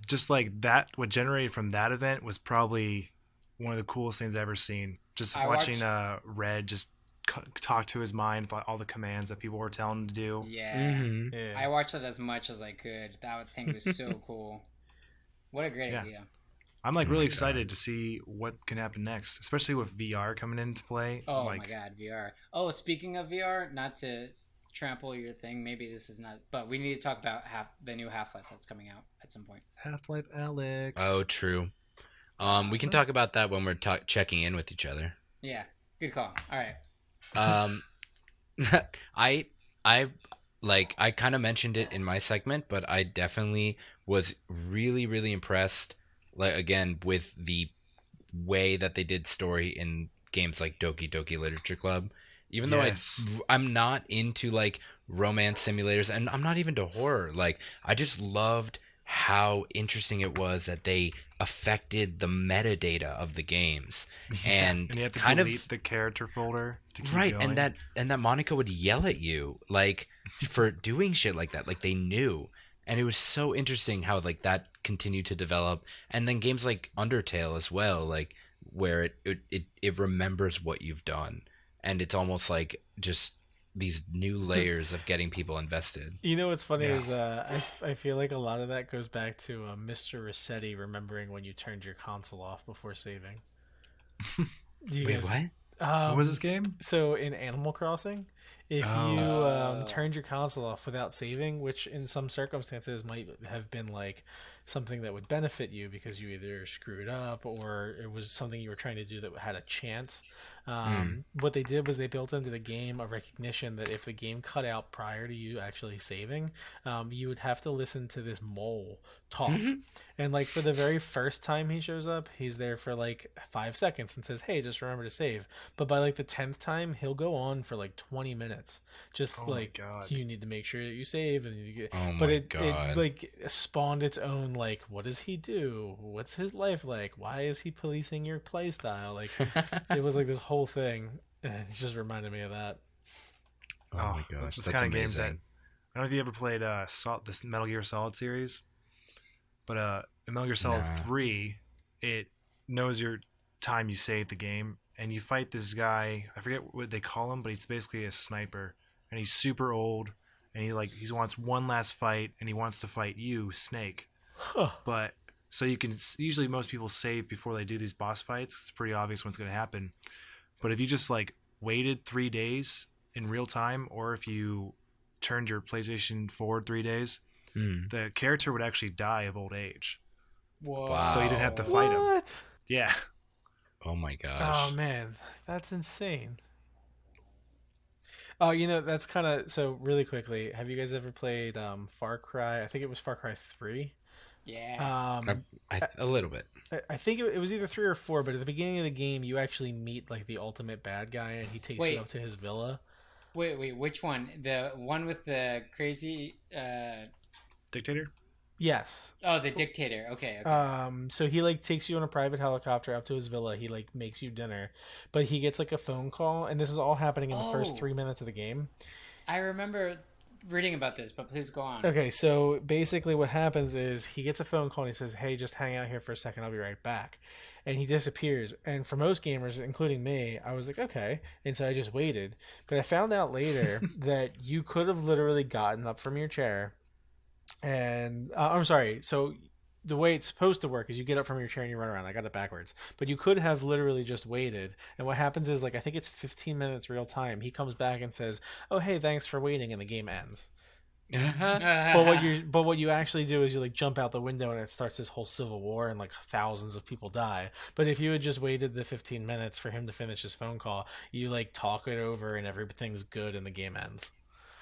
just like that. What generated from that event was probably one of the coolest things I've ever seen. Just watching Red just talk to his mind about all the commands that people were telling him to do. Yeah. I watched it as much as I could. That thing was so cool. What a great idea. I'm like really excited to see what can happen next, especially with VR coming into play. Oh my god, VR. Oh, speaking of VR, not to trample your thing, maybe this is not, but we need to talk about the new Half-Life that's coming out at some point. Half-Life Alyx. Oh, true. We can talk about that when we're checking in with each other. Yeah, good call. All right. I kind of mentioned it in my segment, but I definitely was really, really impressed, like, again, with the way that they did story in games like Doki Doki Literature Club. Even though I'm not into like romance simulators, and I'm not even to horror, like I just loved how interesting it was that they affected the metadata of the games, and you have to delete the character folder to keep going. and that Monica would yell at you like for doing shit like that, like they knew. And it was so interesting how like that continued to develop, and then games like Undertale as well, like where it remembers what you've done. And it's almost like just these new layers of getting people invested. What's funny is I feel like a lot of that goes back to Mr. Rossetti remembering when you turned your console off before saving. Wait, what? What was this game? So in Animal Crossing, if you Oh. turned your console off without saving, which in some circumstances might have been like something that would benefit you because you either screwed up or it was something you were trying to do that had a chance. What they did was they built into the game a recognition that if the game cut out prior to you actually saving, you would have to listen to this mole talk. And like for the very first time he shows up, he's there for like 5 seconds and says, "Hey, just remember to save." But by like the 10th time, he'll go on for like 20 minutes. Just Oh my like God. you need to make sure that you save and you get. Oh But my it God. like spawned its own like, what does he do? What's his life like? Why is he policing your play style? Like it was like this whole thing. And it just reminded me of that. Oh my gosh, Those that's kind of games that. amazing. I don't know if you ever played this Metal Gear Solid series, but in Metal Gear Solid Nah. 3, it knows your time you saved the game, and you fight this guy. I forget what they call him, but he's basically a sniper, and he's super old, and he wants one last fight, and he wants to fight you, Snake. But so you can usually most people save before they do these boss fights. It's pretty obvious what's going to happen. But if you just like waited 3 days in real time, or if you turned your PlayStation forward 3 days, the character would actually die of old age. Whoa. Wow. So you didn't have to fight him. What? Yeah. Oh my Oh gosh. man, that's insane. Oh, that's kind of so. Really quickly, have you guys ever played Far Cry? I think it was Far Cry 3. Yeah. A little bit. I think it was either 3 or 4, but at the beginning of the game, you actually meet like the ultimate bad guy, and he takes Wait. you up to his villa. Wait, which one? The one with the crazy Dictator? Yes. Oh, the dictator. Okay. So he like takes you on a private helicopter up to his villa. He like makes you dinner, but he gets like a phone call, and this is all happening in the first Oh. 3 minutes of the game. I remember reading about this, but please go on. Okay, so basically what happens is he gets a phone call and he says, "Hey, just hang out here for a second. I'll be right back." And he disappears. And for most gamers, including me, I was like, okay. And so I just waited. But I found out later that you could have literally gotten up from your chair and I'm sorry. So the way it's supposed to work is you get up from your chair and you run around. I got it backwards. But you could have literally just waited. And what happens is like I think it's 15 minutes real time. He comes back and says, "Oh, hey, thanks for waiting," and the game ends. But what you actually do is you like jump out the window and it starts this whole civil war and like thousands of people die. But if you had just waited the 15 minutes for him to finish his phone call, you like talk it over and everything's good and the game ends.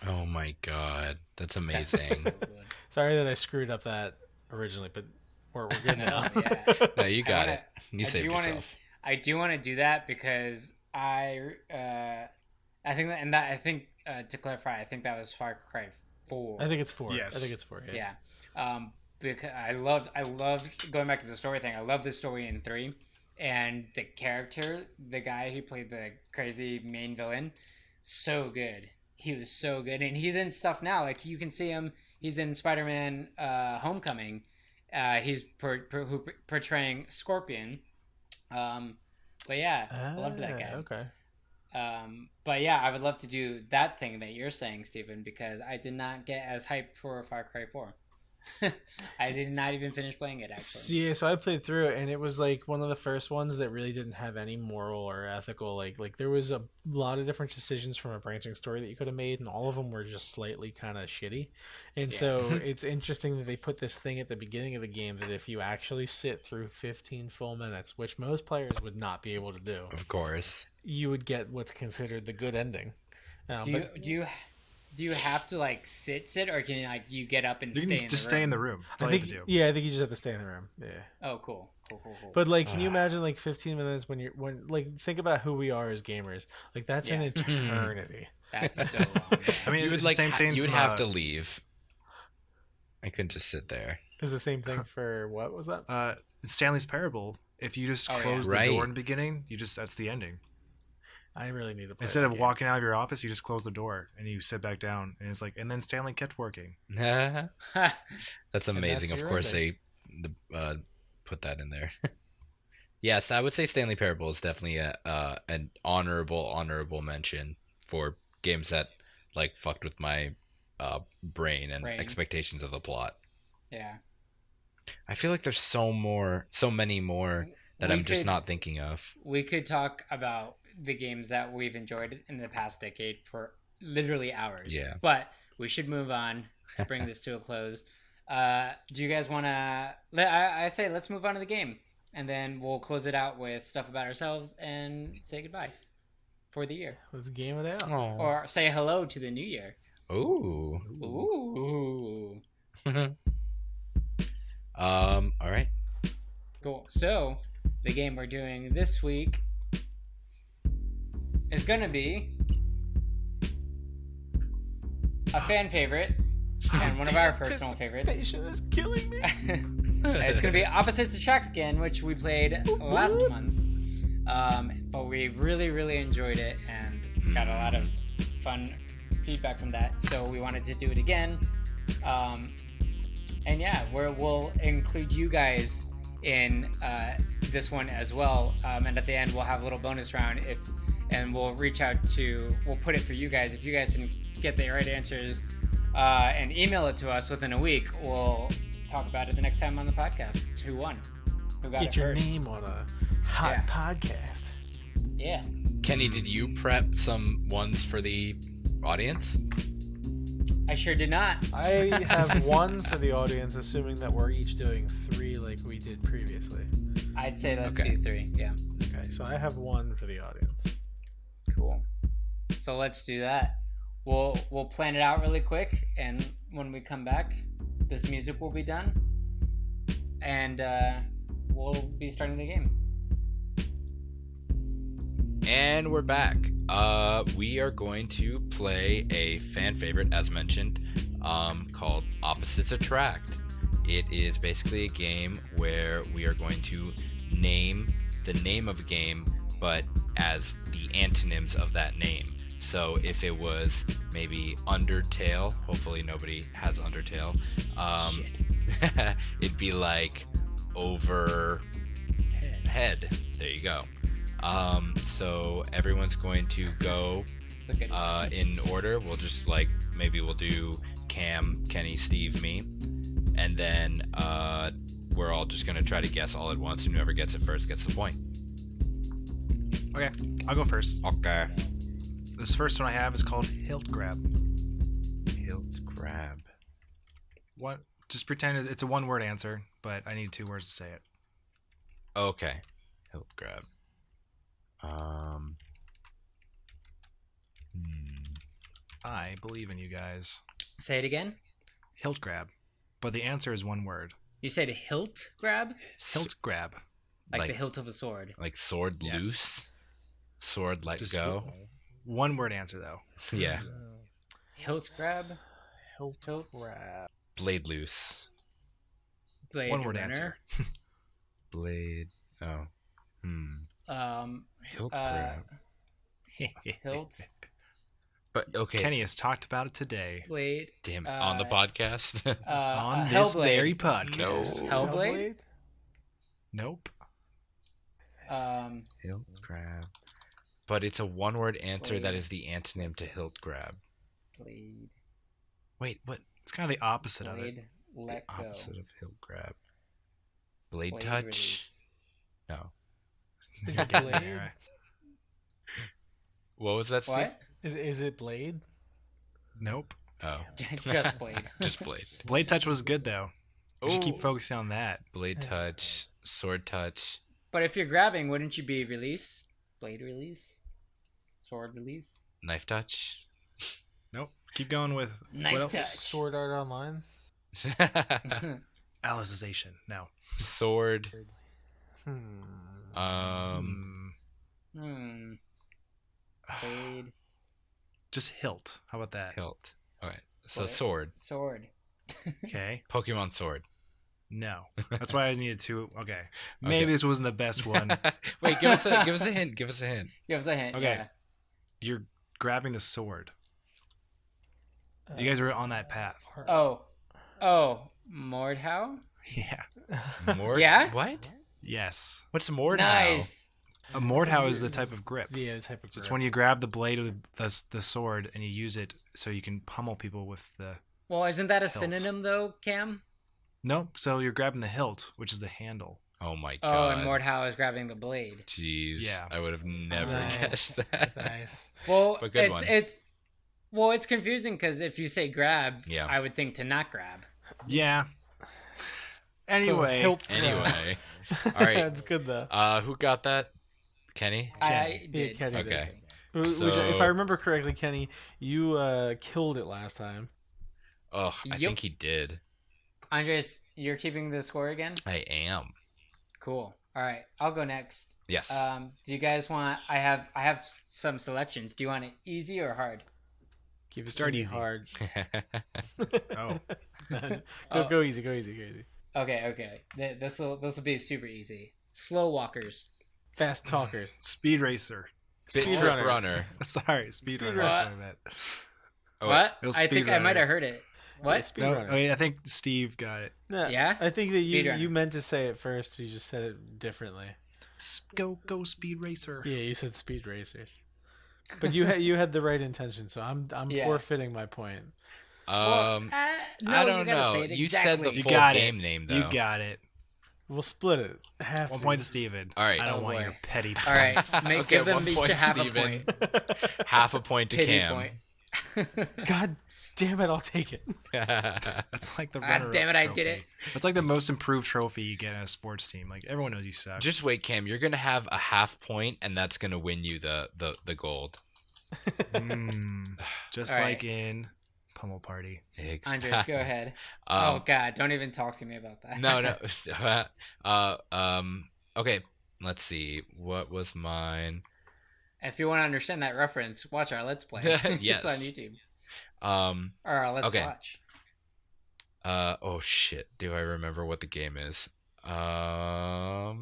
Oh my god, that's amazing. Sorry that I screwed up that originally, but we're good now. Yeah. No, you got wanna- it. You saved yourself. I do want to do that because I think that, and that I think to clarify, I think that was Far Cry 4. I think it's 4. Yes. I think it's 4. Yeah. Yeah. Because I loved going back to the story thing. I love the story in 3, and the character, the guy who played the crazy main villain, so good. He was so good, and he's in stuff now. Like you can see him. He's in Spider-Man: Homecoming. He's portraying Scorpion. But yeah, I loved that guy. Okay. But yeah, I would love to do that thing that you're saying, Stephen, because I did not get as hyped for Far Cry 4. I did not even finish playing it, actually. Yeah, so I played through it, and it was like one of the first ones that really didn't have any moral or ethical. Like there was a lot of different decisions from a branching story that you could have made, and all of them were just slightly kind of shitty. And so it's interesting that they put this thing at the beginning of the game that if you actually sit through 15 full minutes, which most players would not be able to do, Of course. you would get what's considered the good ending. Do you have to like sit, or can you like you get up and You stay can in just the stay room? in the room. That's I all you think, have to do. yeah, I think you just have to stay in the room. Yeah. Oh, cool. But like, can you imagine like 15 minutes when like think about who we are as gamers? Like that's an Yeah. eternity. That's so long. I mean, You would it's like the same thing. you would from, have to leave. I couldn't just sit there. It's the same thing for what was that? Stanley's Parable. If you just Oh, yeah. close the Right. door in the beginning, that's the ending. I really need to play. Instead that of game. walking out of your office, you just close the door and you sit back down, and it's like, and then Stanley kept working. That's amazing. Of your course, ending. they put that in there. Yes, I would say Stanley Parable is definitely an honorable mention for games that like fucked with my brain and Brain. expectations of the plot. Yeah. I feel like there's so many more that We I'm just could- not thinking of. We could talk about the games that we've enjoyed in the past decade for literally hours. Yeah. But we should move on to bring this to a close. Do you guys want to... I say let's move on to the game. And then we'll close it out with stuff about ourselves and say goodbye for the year. Let's game it out. Aww. Or say hello to the new year. Ooh. Ooh. All right. Cool. So, the game we're doing this week is going to be a fan favorite and one of our personal favorites. Anticipation is killing me. It's going to be Opposites Attract again, which we played last month. But we really, really enjoyed it and got a lot of fun feedback from that. So we wanted to do it again. And yeah, we'll include you guys in this one as well. And at the end, we'll have a little bonus round and we'll we'll put it for you guys. If you guys can get the right answers and email it to us within a week, we'll talk about it the next time on the podcast. Who won? Who got Get it your first? name on a hot podcast. Yeah. Kenny, did you prep some ones for the audience? I sure did not. I have one for the audience, assuming that we're each doing 3 like we did previously. I'd say let's Okay. do 3. Yeah. Okay, so I have one for the audience. Cool. So let's do that. We'll plan it out really quick, and when we come back, this music will be done, and we'll be starting the game. And we're back. We are going to play a fan favorite, as mentioned, called Opposites Attract. It is basically a game where we are going to name the name of a game, but as the antonyms of that name. So if it was maybe Undertale, hopefully nobody has Undertale, it'd be like Overhead. There you go. So everyone's going to go in order. We'll just maybe we'll do Cam, Kenny, Steve, me, and then we're all just gonna try to guess all at once, and whoever gets it first gets the point. Okay, I'll go first. Okay. This first one I have is called Hilt Grab. Hilt grab. What? Just pretend it's a one-word answer, but I need 2 words to say it. Okay. Hilt grab. I believe in you guys. Say it again. Hilt Grab, but the answer is 1 word. You said hilt grab, Hilt Grab. like the hilt of a sword. Like sword Yes. loose. Sword let Just go. 1 word answer though. Yeah. Hilt grab, Hilt Hilt. grab. Blade loose. blade 1 word runner. answer. Blade. Oh. Hilt grab. Hilt, But okay. Kenny has talked about it today blade, Damn it. On the podcast. on this Hellblade. very podcast. No. Hellblade. Nope. Hilt grab. But it's a 1-word answer that Blade. is the antonym to hilt grab. Blade, Wait, what? It's kind of the opposite of it. blade, let go. Opposite of hilt grab. Blade, Blade touch? release. No. Is it Getting blade? there. What was that, Steve? What? Is it blade? Nope. Oh, Just blade. just blade. Blade touch was good though. We should Ooh. keep focusing on that. Blade touch, sword touch. But if you're grabbing, wouldn't you be release? Blade release? Sword release? Knife touch. Nope. Keep going with Knife what else? touch. Sword Art Online? Alicization. No. Sword. Hmm. Blade. Just hilt. How about that? Hilt. Okay. So What? sword. Sword. Okay. Pokemon sword. No. That's why I needed 2. Okay. Maybe Okay. this wasn't the best one. Wait, give us a hint. Give us a hint. Give us a hint. Okay. Yeah. You're grabbing the sword. You guys were on that path. Oh, Mordhau? Yeah. Mord. Yeah? What? Yes. What's Mordhau? Nice. A Mordhau is the type of grip. Yeah, the type of grip. It's when you grab the blade of the sword and you use it so you can pummel people with the... Well, isn't that a Hilt. synonym though, Cam? Nope. So you're grabbing the hilt, which is the handle. Oh my Oh, god. and Mordhau is grabbing the blade. Jeez. Yeah. I would have never Nice. guessed that. Nice. Well, But good one. it's confusing because if you say grab, Yeah. I would think to not grab. Yeah. Anyway. Anyway. All right. That's good though. Who got that? Kenny? I Yeah, did. Kenny did. Okay. Which, So- if I remember correctly, Kenny, you killed it last time. Oh, I Yep. think he did. Andres, you're keeping the score again? I am. Cool. All right, I'll go next. Yes. Do you guys want? I have some selections. Do you want it easy or hard? Give it Start to me easy. hard. Oh. Go easy. Go easy. Okay. This will be super easy. Slow walkers. Fast talkers. Speed racer. Speed runners. runner. Sorry, speed runner. runners. That's what I meant. Oh, What? it was I think I speedrunner. might have heard it. What? No, Speedrunner. wait, I think Steve got it. No, Yeah? I think that Speedrunner. you meant to say it first. You just said it differently. Go speed racer. Yeah, you said speed racers. But you had the right intention, so I'm Yeah. forfeiting my point. No, I you don't gotta know. say it You said the exactly. You full got game it. name though. You got it. We'll split it. Half. 1 point to Steven. All right. I don't Oh, want boy. your petty All right, points. give them 1 each point, a half Steven. a point. Half a point to Pity Cam. point. God damn it! I'll take it. That's like the God runner. damn it, I did it. That's like the most improved trophy you get in a sports team. Like everyone knows you suck. Just wait, Cam. You're gonna have a half point, and that's gonna win you the gold. Just All right. like in Pummel Party. Andres, go ahead. Um, Oh God, don't even talk to me about that. No. Okay. Let's see. What was mine? If you want to understand that reference, watch our Let's Play. Yes. It's on YouTube. Um. Or our Let's Okay. Watch. Oh shit. Do I remember what the game is? Oh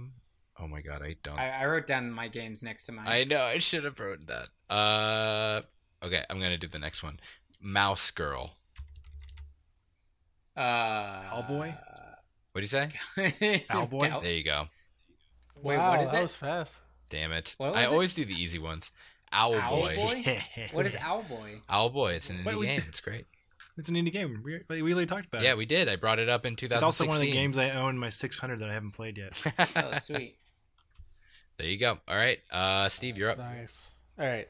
my god, I don't. I wrote down my games next to mine. I know. I should have written that. Okay. I'm gonna do the next one. Mouse Girl. Owlboy? What do you say? Owlboy? Gal- There you go. Wait, wow, what is that it? was fast. Damn it. What I was it? always do the easy ones. Owl Boy. Owlboy? What is Owlboy? Owl Boy. It's an Wait, indie we- game. It's great. It's an indie game. We really talked about Yeah, it. we did. I brought it up in It's 2016. also one of the games I own in my 600 that I haven't played yet. Oh, sweet. There you go. All right. Steve, you're up. Nice. All right.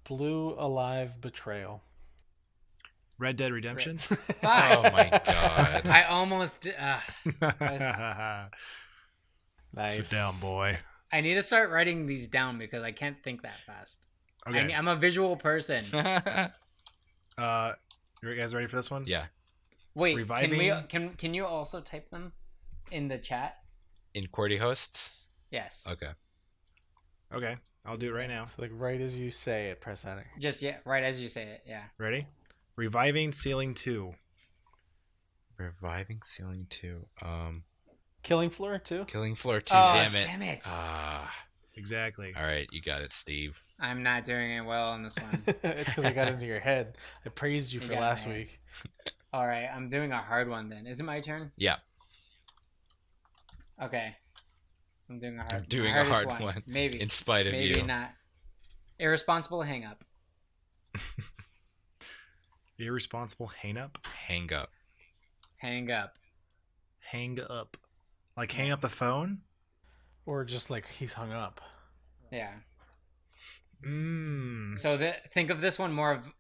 Blue Alive Betrayal. Red Dead Redemption. Oh Five. my god. I almost. Nice. Sit down, boy. I need to start writing these down because I can't think that fast. Okay. I'm a visual person. You guys ready for this one? Yeah. Wait, Reviving- can you also type them in the chat? In QWERTY hosts. Yes. Okay. Okay. I'll do it right now. So like right as you say it, press enter. Just right as you say it. Yeah. Ready? Reviving Ceiling 2. Reviving Ceiling 2. Killing Floor 2. Killing Floor 2. Oh, Damn it. damn it. Exactly. All right. You got it, Steve. I'm not doing it well on this one. It's because I got into your head. I praised you You for got last my week. All right, I'm doing a hard one then. Is it my turn? Yeah. Okay. I'm doing a hard. I'm doing a hardest hard one. Maybe. In spite of Maybe you. not. Irresponsible hang up. Irresponsible hang up. Hang up. Hang up. Hang up. Like hang up the phone? Or just like he's hung up. Yeah. Mmm. So think of this one more of.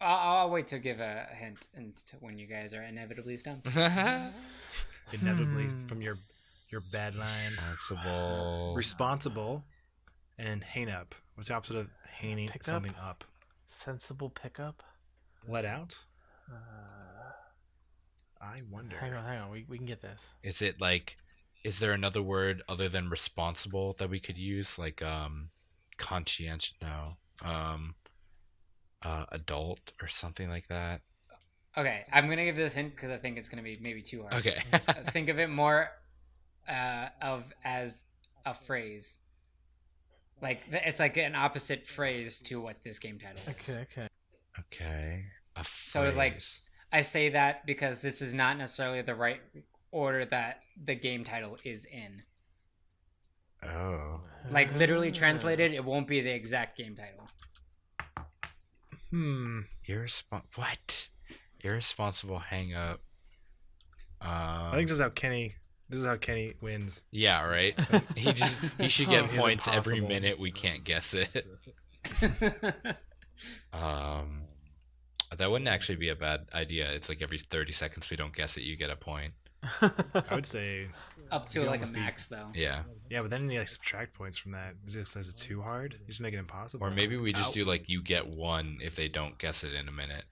I'll wait to give a hint when you guys are inevitably stumped. Inevitably from your bad line. Responsible. Responsible and hang up. What's the opposite of hanging Pick something up? up? Sensible pickup. Let out? I wonder. Hang on. We can get this. Is it like? Is there another word other than responsible that we could use? Like conscientious? No. Adult or something like that. Okay, I'm gonna give this hint because I think it's gonna be maybe too hard. Okay. Think of it more as a phrase. Like it's like an opposite phrase to what this game title is. Okay. A So, like, phrase. I say that because this is not necessarily the right order that the game title is in. Oh. Like literally translated, it won't be the exact game title. What? Irresponsible hang up. I think this is how Kenny This is how Kenny wins. Yeah, right. He should get He's points every impossible. minute we can't guess it. That wouldn't actually be a bad idea. It's like every 30 seconds we don't guess it, you get a point. I would say Up to You like a almost beat- max though. Yeah. yeah, but then you like subtract points from that. Is it too hard? You just make it impossible. Or maybe we just do like you get one if they don't guess it in a minute.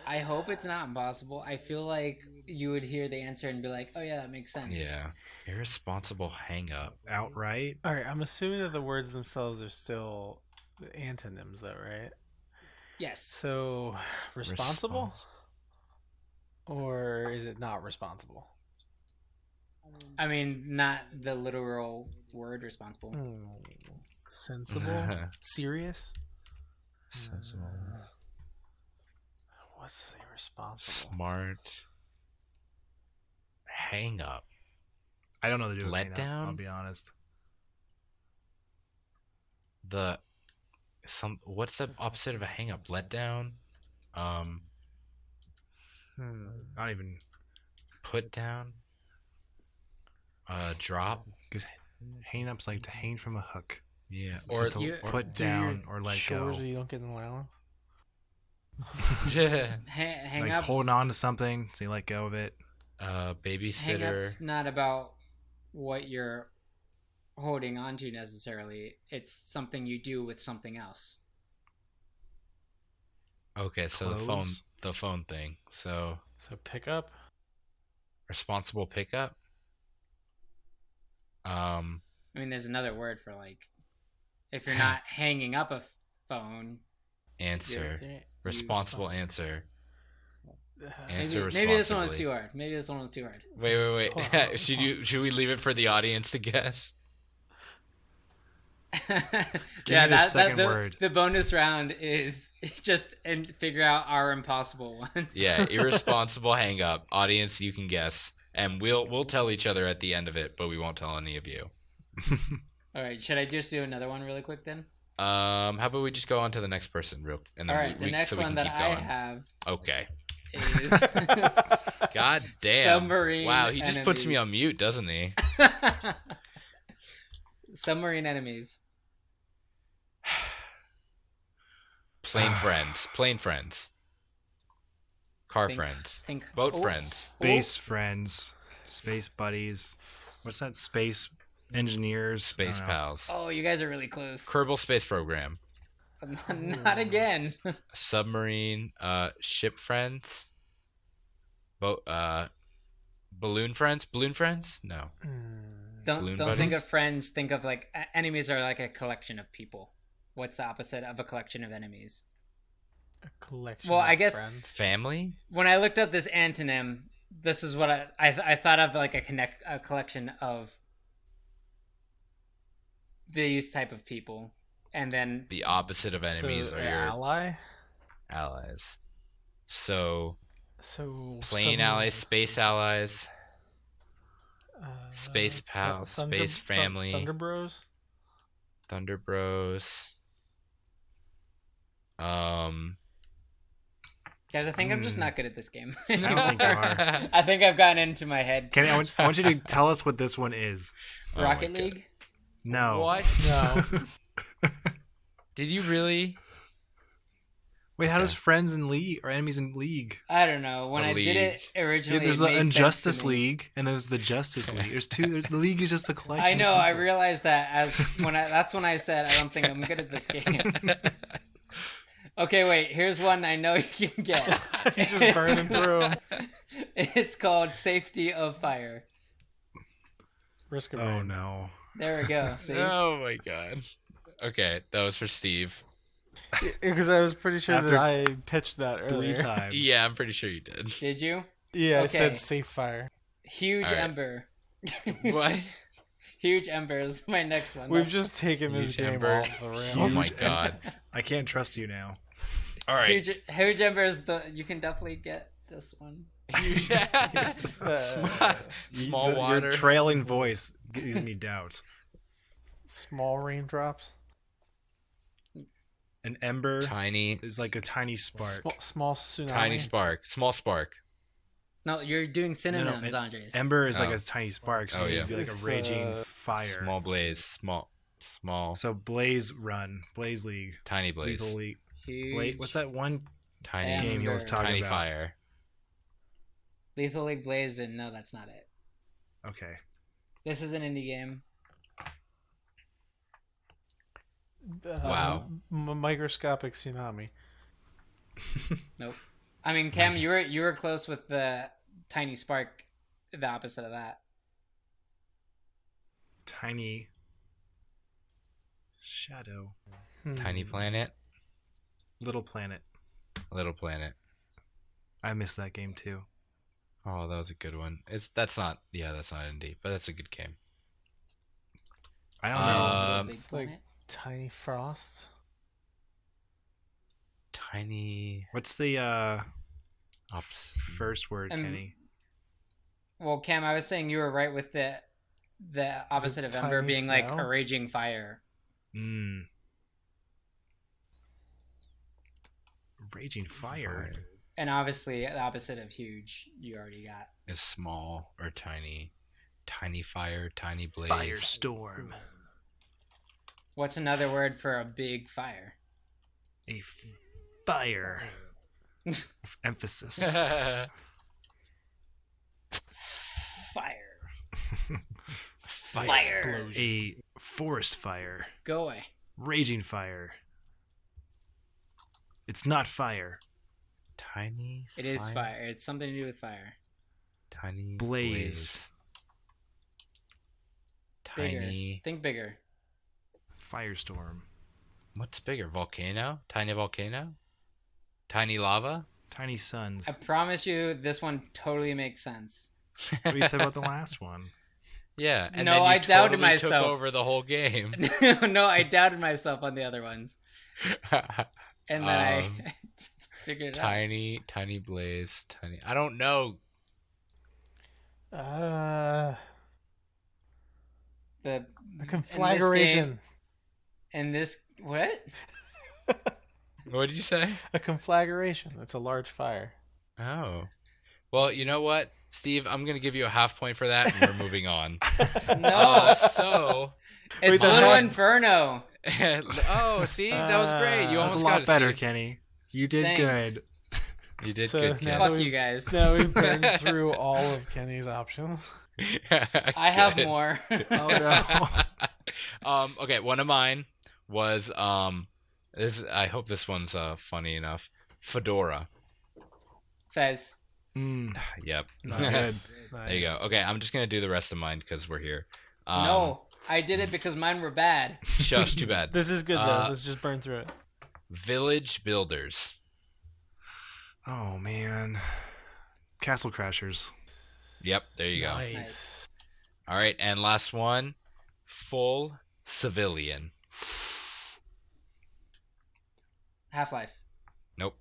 I hope it's not impossible. I feel like you would hear the answer and be like, "Oh yeah, that makes sense." Yeah. Irresponsible hang up. outright. All right, I'm assuming that the words themselves are still the antonyms, though, right? Yes. So, responsible? Or is it not responsible? I mean, not the literal word responsible. Sensible? Serious? Sensible. What's irresponsible? Smart. Hang up. I don't know the do with Let hang up, down? I'll be honest. What's the opposite of a hang up? Let down? I don't even Put down? Drop? because hang up's like to hang from a hook. Yeah. Or Or to you- put Do down your or let chores go. or you don't get an allowance? Hang Like ups. holding on to something, so you let go of it. Hang babysitter. ups not about what you're holding on to necessarily. It's something you do with something else. Okay, so Clothes. the phone thing. So So pickup? responsible pickup. I mean, there's another word for like, if you're not hanging up a phone. Answer. you- Responsible answer. Answer Maybe responsibly. this one was too hard. Maybe this one was too hard. Wait. Hold on. Should we leave it for the audience to guess? Give me the second word. The bonus round is just and figure out our impossible ones. Yeah, irresponsible hang up. Audience, you can guess, and we'll tell each other at the end of it, but we won't tell any of you. All right. Should I just do another one really quick then? How about we just go on to the next person, and then All right. The next so we one can that keep I going. have Okay. is God damn. Submarine Wow, he just puts me enemies. on mute, doesn't he? Submarine enemies. Plane friends. Car Think- friends. Think Boat oh, friends. Space friends, space buddies. What's that? Space engineers. Space I don't know. pals. Oh, you guys are really close. Kerbal Space Program. Not again. Submarine. Ship friends. Boat. Balloon friends. Balloon friends. No. Balloon Don't think buddies? of friends. Think of like enemies are like a collection of people. What's the opposite of a collection of enemies? A collection Well, of I guess- friends? Family. When I looked up this antonym, this is what I thought of like a collection of these type of people, and then The opposite of enemies So, are your ally? allies. So So plane some- allies, space allies, uh, space pals, space family. Thunder Bros? Thunder Bros. guys, I think I'm just not good at this game. I don't think you are. I think I've gotten into my head. Kenny, I want you to tell us what this one is. Oh Rocket my God. League. No. What? No. Did you really? Wait, how Okay. does friends in league or enemies in league? I don't know. When A I did it Yeah, originally, there's it the made sense Injustice to me. League, and there's the Justice League. There's two. The league is just a collection. I know. Of I people. realized that that's when I said I don't think I'm good at this game. Okay, wait. Here's one I know you can guess. He's just burning through 'em. It's called Safety of Fire. Risk of Oh rain. no. There we go. See? Oh my god. Okay, that was for Steve. Because I was pretty sure After that I pitched that 3 earlier. times. Yeah, I'm pretty sure you did. Did you? Yeah, I Okay. said safe fire. Huge All right. Ember. What? Huge Ember is my next one. We've just taken this Huge game Ember. off the rails. Oh my Huge god. I can't trust you now. All right. Huge Ember is the. You can definitely get this one. Huge. Small Your water. trailing voice gives me doubts. Small raindrops. An ember Tiny. is like a tiny spark. Small tsunami. Tiny spark. Small spark. No, you're doing synonyms, it- Andres. Ember is like Oh. a tiny spark, so Oh, yeah. it'd be like It's, a raging fire. Small blaze, small, So Blaze Run, Blaze League, tiny blaze, Lethal League. Huge. What's that one tiny game he was talking tiny about? fire. Lethal League Blaze, and no, that's not it. Okay. This is an indie game. Wow. Microscopic tsunami. Nope. I mean, Cam, you were close with the tiny spark. The opposite of that. Tiny Shadow. Tiny planet, Little Planet. little planet. I missed that game too. Oh, that was a good one. That's not indie, but that's a good game. I don't know. Little Big It's like Planet. Tiny Frost. Tiny What's the ops. first word, Kenny? Well, Cam, I was saying you were right with the opposite of Ember tiny being like snow? a raging fire. Raging Fire. And obviously, the opposite of huge, you already got. Is small or tiny. Tiny fire, tiny blaze. Firestorm. What's another word for a big fire? A fire. Emphasis. Fire. Fire. Fire. A forest fire. Go away. Raging fire. It's not fire. Tiny. It is fire. It's something to do with fire. Tiny Blaze. Bigger. Tiny. Think bigger. Firestorm. What's bigger? Volcano? Tiny volcano? Tiny lava? Tiny suns. I promise you, this one totally makes sense. That's what you said about the last one. Yeah. And No, then you I doubted totally myself. Took over the whole game. No, I doubted myself on the other ones. And then I figured it out. Tiny blaze. Tiny. I don't know. The A conflagration. In this what? What did you say? A conflagration. It's a large fire. Oh. Well, you know what, Steve? I'm going to give you a half point for that, and we're moving on. No, So. it's Wait, the Little half- Inferno. Oh, see? That was great. You That's almost a got lot it, better, Steve. Kenny. You did Thanks. good. You did So good, now kid. Fuck we- you guys. Now we've burned through all of Kenny's options. I have Good. more. Oh no. Okay, one of mine was this. I hope this one's funny enough. Fedora. Fez. Yep. Nice. There you go. Okay, I'm just gonna do the rest of mine because we're here. No, I did it because mine were bad. Shush. Too bad. This is good though. Let's just burn through it. Village builders. Oh man. Castle Crashers. Yep. There you go. Nice. All right, and last one. Full civilian. Half-Life. Nope.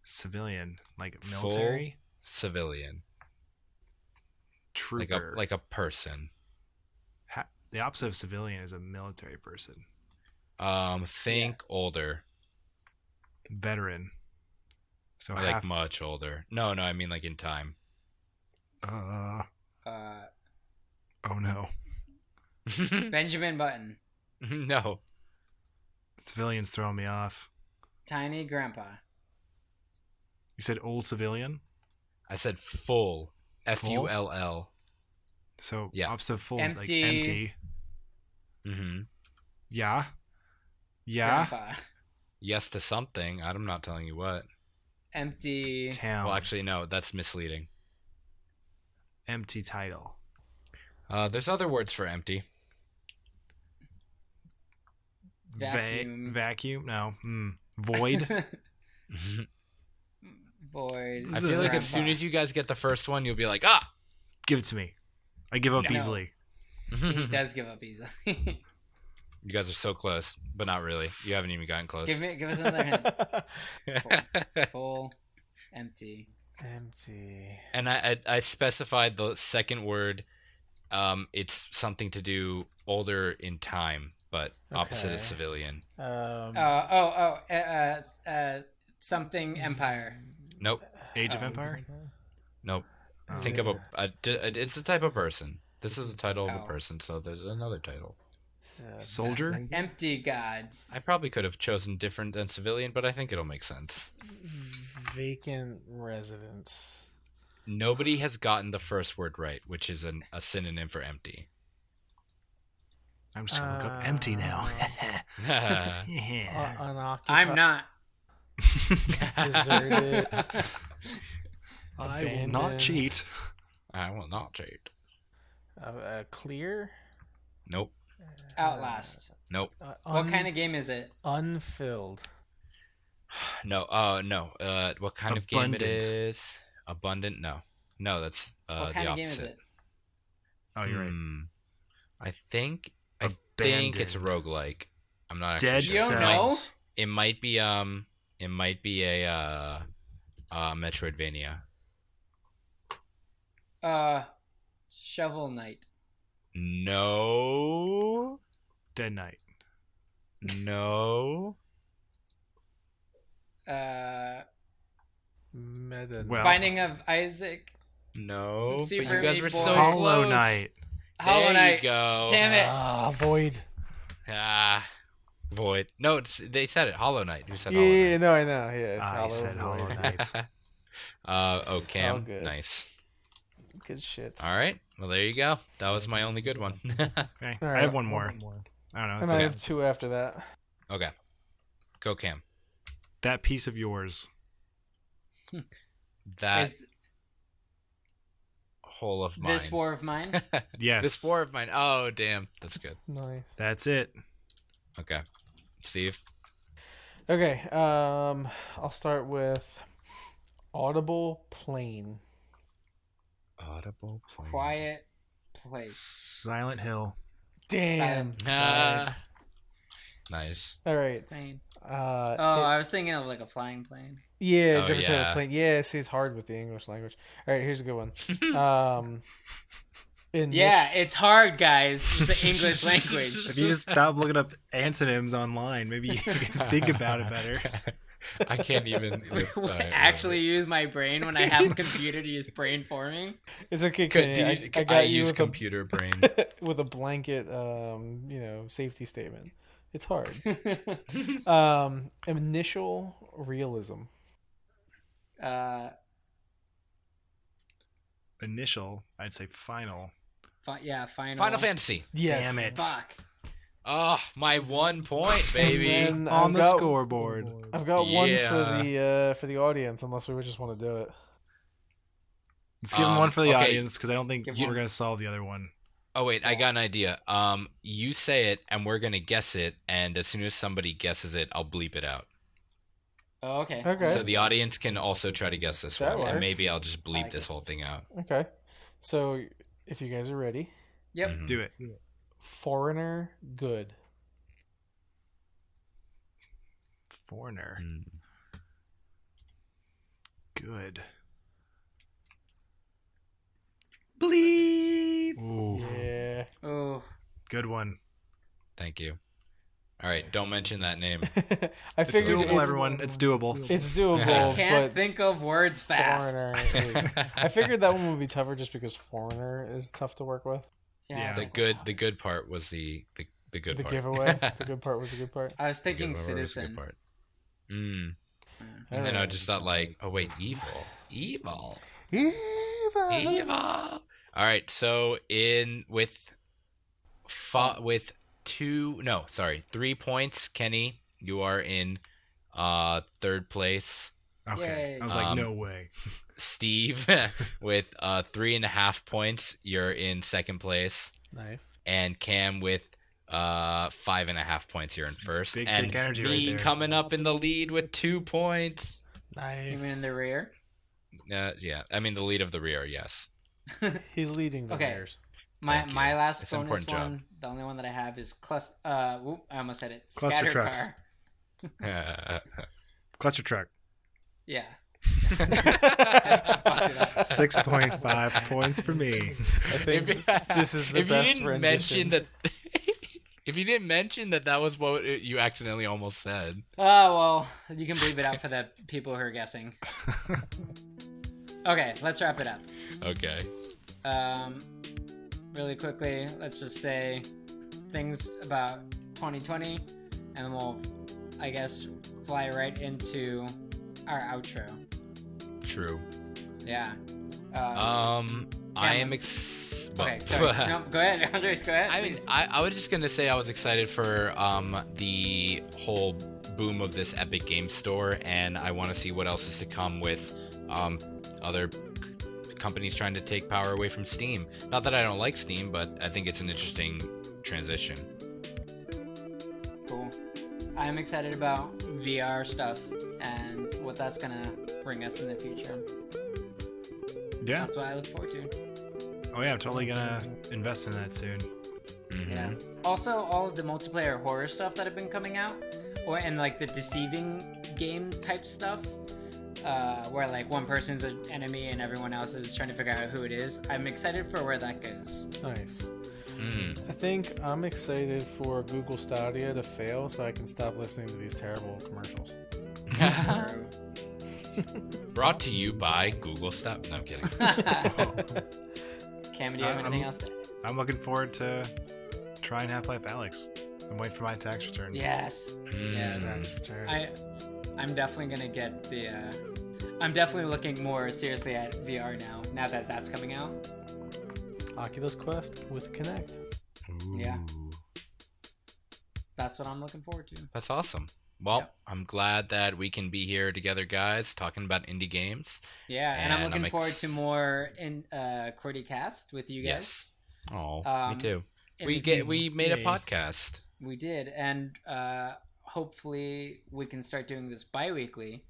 Civilian. Like military? Full civilian. Trooper. Like a person. The opposite of civilian is a military person. Think older. Veteran. So Like half. much older. No, I mean like in time. Oh no. Benjamin Button. No. Civilians throwing me off. Tiny Grandpa. You said old civilian? I said full. Full. So Yeah. opposite of full is like Empty. empty. Mm-hmm. Yeah. Yeah. Grandpa. Yes to something. I'm not telling you what. Empty. Town. Well, actually, no. That's misleading. Empty title. There's other words for empty. Vacuum. Vacuum? No. Void. Void. I feel like as soon as you guys get the first one, you'll be like, ah! Give it to me. I give up No. easily. He does give up easily. You guys are so close, but not really. You haven't even gotten close. Give us another hint. Full. Empty. Empty. And I specified the second word. It's something to do older in time, but opposite Okay. of civilian. Something Empire. Nope. Age of Empire? Nope. Oh. Think of it's a type of person. This is the title of a Oh. person, so there's another title. Soldier? Empty gods. I probably could have chosen different than civilian, but I think it'll make sense. Vacant residence. Nobody has gotten the first word right, which is a synonym for empty. I'm just gonna look up empty now. Yeah. Unoccupied. I'm not. Deserted. I will not Abandoned. cheat. I will not cheat. Clear. Nope. Outlast. Nope. What kind of game is it? Unfilled. No. No. What kind of game it Abundant. is? Abundant? No. No, that's What kind the of game is opposite. it? Oh, you're right. I think it's a Abandoned. roguelike. I'm not actually Dead You sure. don't cells. know? It might be a Metroidvania. Shovel Knight. No. Dead Knight. No. Meta. Well, Binding of Isaac. No. But Super you guys Meat were Boy. so Hollow close. Knight. Hollow There Knight. you go. Damn it. Void. Void. No, they said it. Hollow Knight. Who said Yeah, no, I know. Yeah, it's I Hollow said Hollow Void. Knight. Cam. Oh, good. Nice. Good shit. All right. Well, there you go. That was my only good one. Okay. All I right, have one more. I don't know. And It's I okay. have two after that. Okay. Go, Cam. That piece of yours. That Is hole of mine. this war of mine? Yes. This war of mine. Oh, damn. That's good. Nice. That's it. Okay. Steve. Okay. I'll start with Audible Plane. Audible plane. Quiet place. Silent Hill. Damn. Nice. Nice. All right. Plane. Uh, I was thinking of like a flying plane. Yeah, Oh, different type yeah. of plane. Yeah, see, it's hard with the English language. All right, here's a good one. Yeah, it's hard, guys. It's the English language. If you just stop looking up antonyms online, maybe you can think about it better. I can't even Actually use my brain when I have a computer to use brain forming. It's okay. Could, Kenny. I I got you use with computer brain. with a blanket, safety statement. It's hard. Initial realism. Initial, I'd say final. Final. Final Fantasy. Yes. Damn it. Fuck. Oh, my 1 point, baby. And then On I've the got- scoreboard. I've got one Yeah. for the audience, unless we just want to do it. Let's give him one for the okay. audience because I don't think Give we're one. going to solve the other one. Oh wait, I got an idea. You say it, and we're gonna guess it, and as soon as somebody guesses it, I'll bleep it out. Oh, okay. Okay. So the audience can also try to guess this That one, and works. maybe I'll just bleep like this it. whole thing out. Okay. So if you guys are ready, Yep. Mhm. Do it. foreigner good. Foreigner. Mm. Good. Bleep. Ooh. Yeah. Oh, Good one. Thank you. All right, don't mention that name. I It's figured doable, everyone. It's doable. It's doable. I can't but think of words fast. Foreigner is. I figured that one would be tougher just because foreigner is tough to work with. Yeah. The good part was the good The part. giveaway. The good part was the good part. I was The thinking good part was the good citizen. part. Mm. All And then I right. just thought like, oh wait, evil. Evil. Evil. All right, so with 3 points, Kenny, you are in third place. Okay. Yay. I was like, no way. Steve, with 3.5 points, you're in second place, Nice. and Cam with 5.5 points, you're in It's first, big and dick energy right me there. coming up in the lead with 2 points. You Nice. mean in the rear? Yeah, I mean the lead of the rear, yes. He's leading the Okay. Rears. My Thank my you. last It's an bonus important one, job. the only one that I have is I almost said it. Cluster Scatter trucks. car. Cluster truck. Yeah. 6.5 points for me. I think this is the if best you didn't rendition. mention that, if you didn't mention that was what you accidentally almost said. Oh well, you can bleep it out for the people who are guessing. Okay, let's wrap it up. Okay. Really quickly, let's just say things about 2020, and then we'll, I guess, fly right into our outro. True. Yeah. I am Okay, sorry. No, go ahead, Andres. Go ahead. I mean, I was just gonna say I was excited for the whole boom of this Epic Games Store, and I want to see what else is to come with other companies trying to take power away from Steam. Not that I don't like Steam, but I think it's an interesting transition. Cool. I'm excited about VR stuff and what that's gonna bring us in the future. Yeah. That's what I look forward to. Oh yeah, I'm totally gonna invest in that soon. Mm-hmm. Yeah. Also, all of the multiplayer horror stuff that have been coming out, and like the deceiving game type stuff, where like one person's an enemy and everyone else is trying to figure out who it is. I'm excited for where that goes. Nice. I think I'm excited for Google Stadia to fail so I can stop listening to these terrible commercials. Brought to you by Google Stuff. No, I'm kidding. Cam, do you have anything else to... I'm looking forward to trying Half-Life Alyx. I'm waiting for my tax return. Yes. Yes. Tax returns. I'm definitely gonna get the. I'm definitely looking more seriously at VR now that that's coming out. Oculus Quest with Kinect. Ooh. Yeah. That's what I'm looking forward to. That's awesome. Well, Yep. I'm glad that we can be here together, guys, talking about indie games. Yeah, and I'm looking forward ex- to more in Qwertycast with you guys. Yes. Oh, me Um, too. in We the made a Yay. podcast. We did, and hopefully we can start doing this bi-weekly,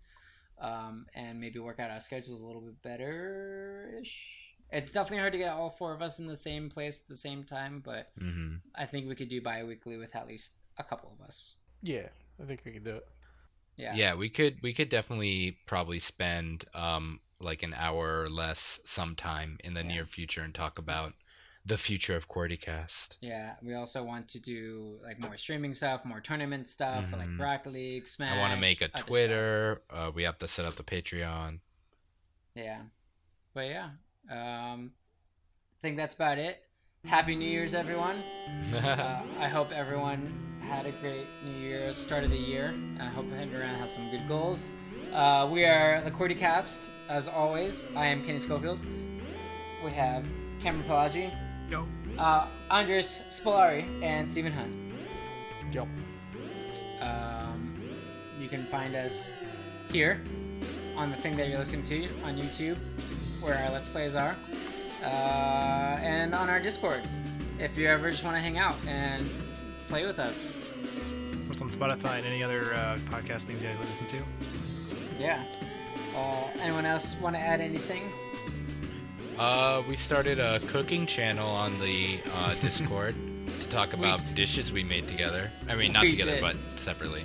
and maybe work out our schedules a little bit better-ish. It's definitely hard to get all four of us in the same place at the same time, but I think we could do bi-weekly with at least a couple of us. Yeah, I think we can do it. Yeah. We could definitely probably spend like an hour or less sometime in the near future and talk about the future of Qwertycast. Yeah, we also want to do like more streaming stuff, more tournament stuff, like Rocket League, Smash. I want to make a other Twitter. We have to set up the Patreon. Yeah. But yeah, I think that's about it. Happy New Year's, everyone. I hope everyone had a great New Year, start of the year. And I hope everyone has some good goals. We are the Qwertycast, as always. I am Kenny Schofield. We have Cameron Pelagi, Yo. Andres Spolari, and Stephen Hunt. Yep. You can find us here on the thing that you're listening to on YouTube, where our Let's Plays are, and on our Discord, if you ever just want to hang out and play with us. What's on Spotify and any other podcast things you guys listen to? Yeah. Anyone else want to add anything? We started a cooking channel on the Discord to talk about dishes we made together. I mean, not We together, did. but separately.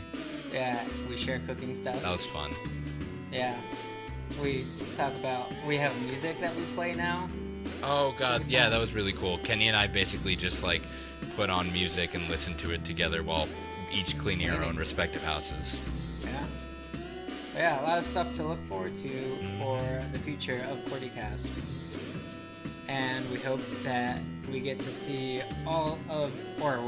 Yeah, we share cooking stuff. That was fun. Yeah. We talk about, we have music that we play now. Oh god, yeah, that was really cool. Kenny and I basically just like put on music and listened to it together while each cleaning our own respective houses. Yeah. But yeah, a lot of stuff to look forward to for the future of Qwertycast. And we hope that we get to see all of, or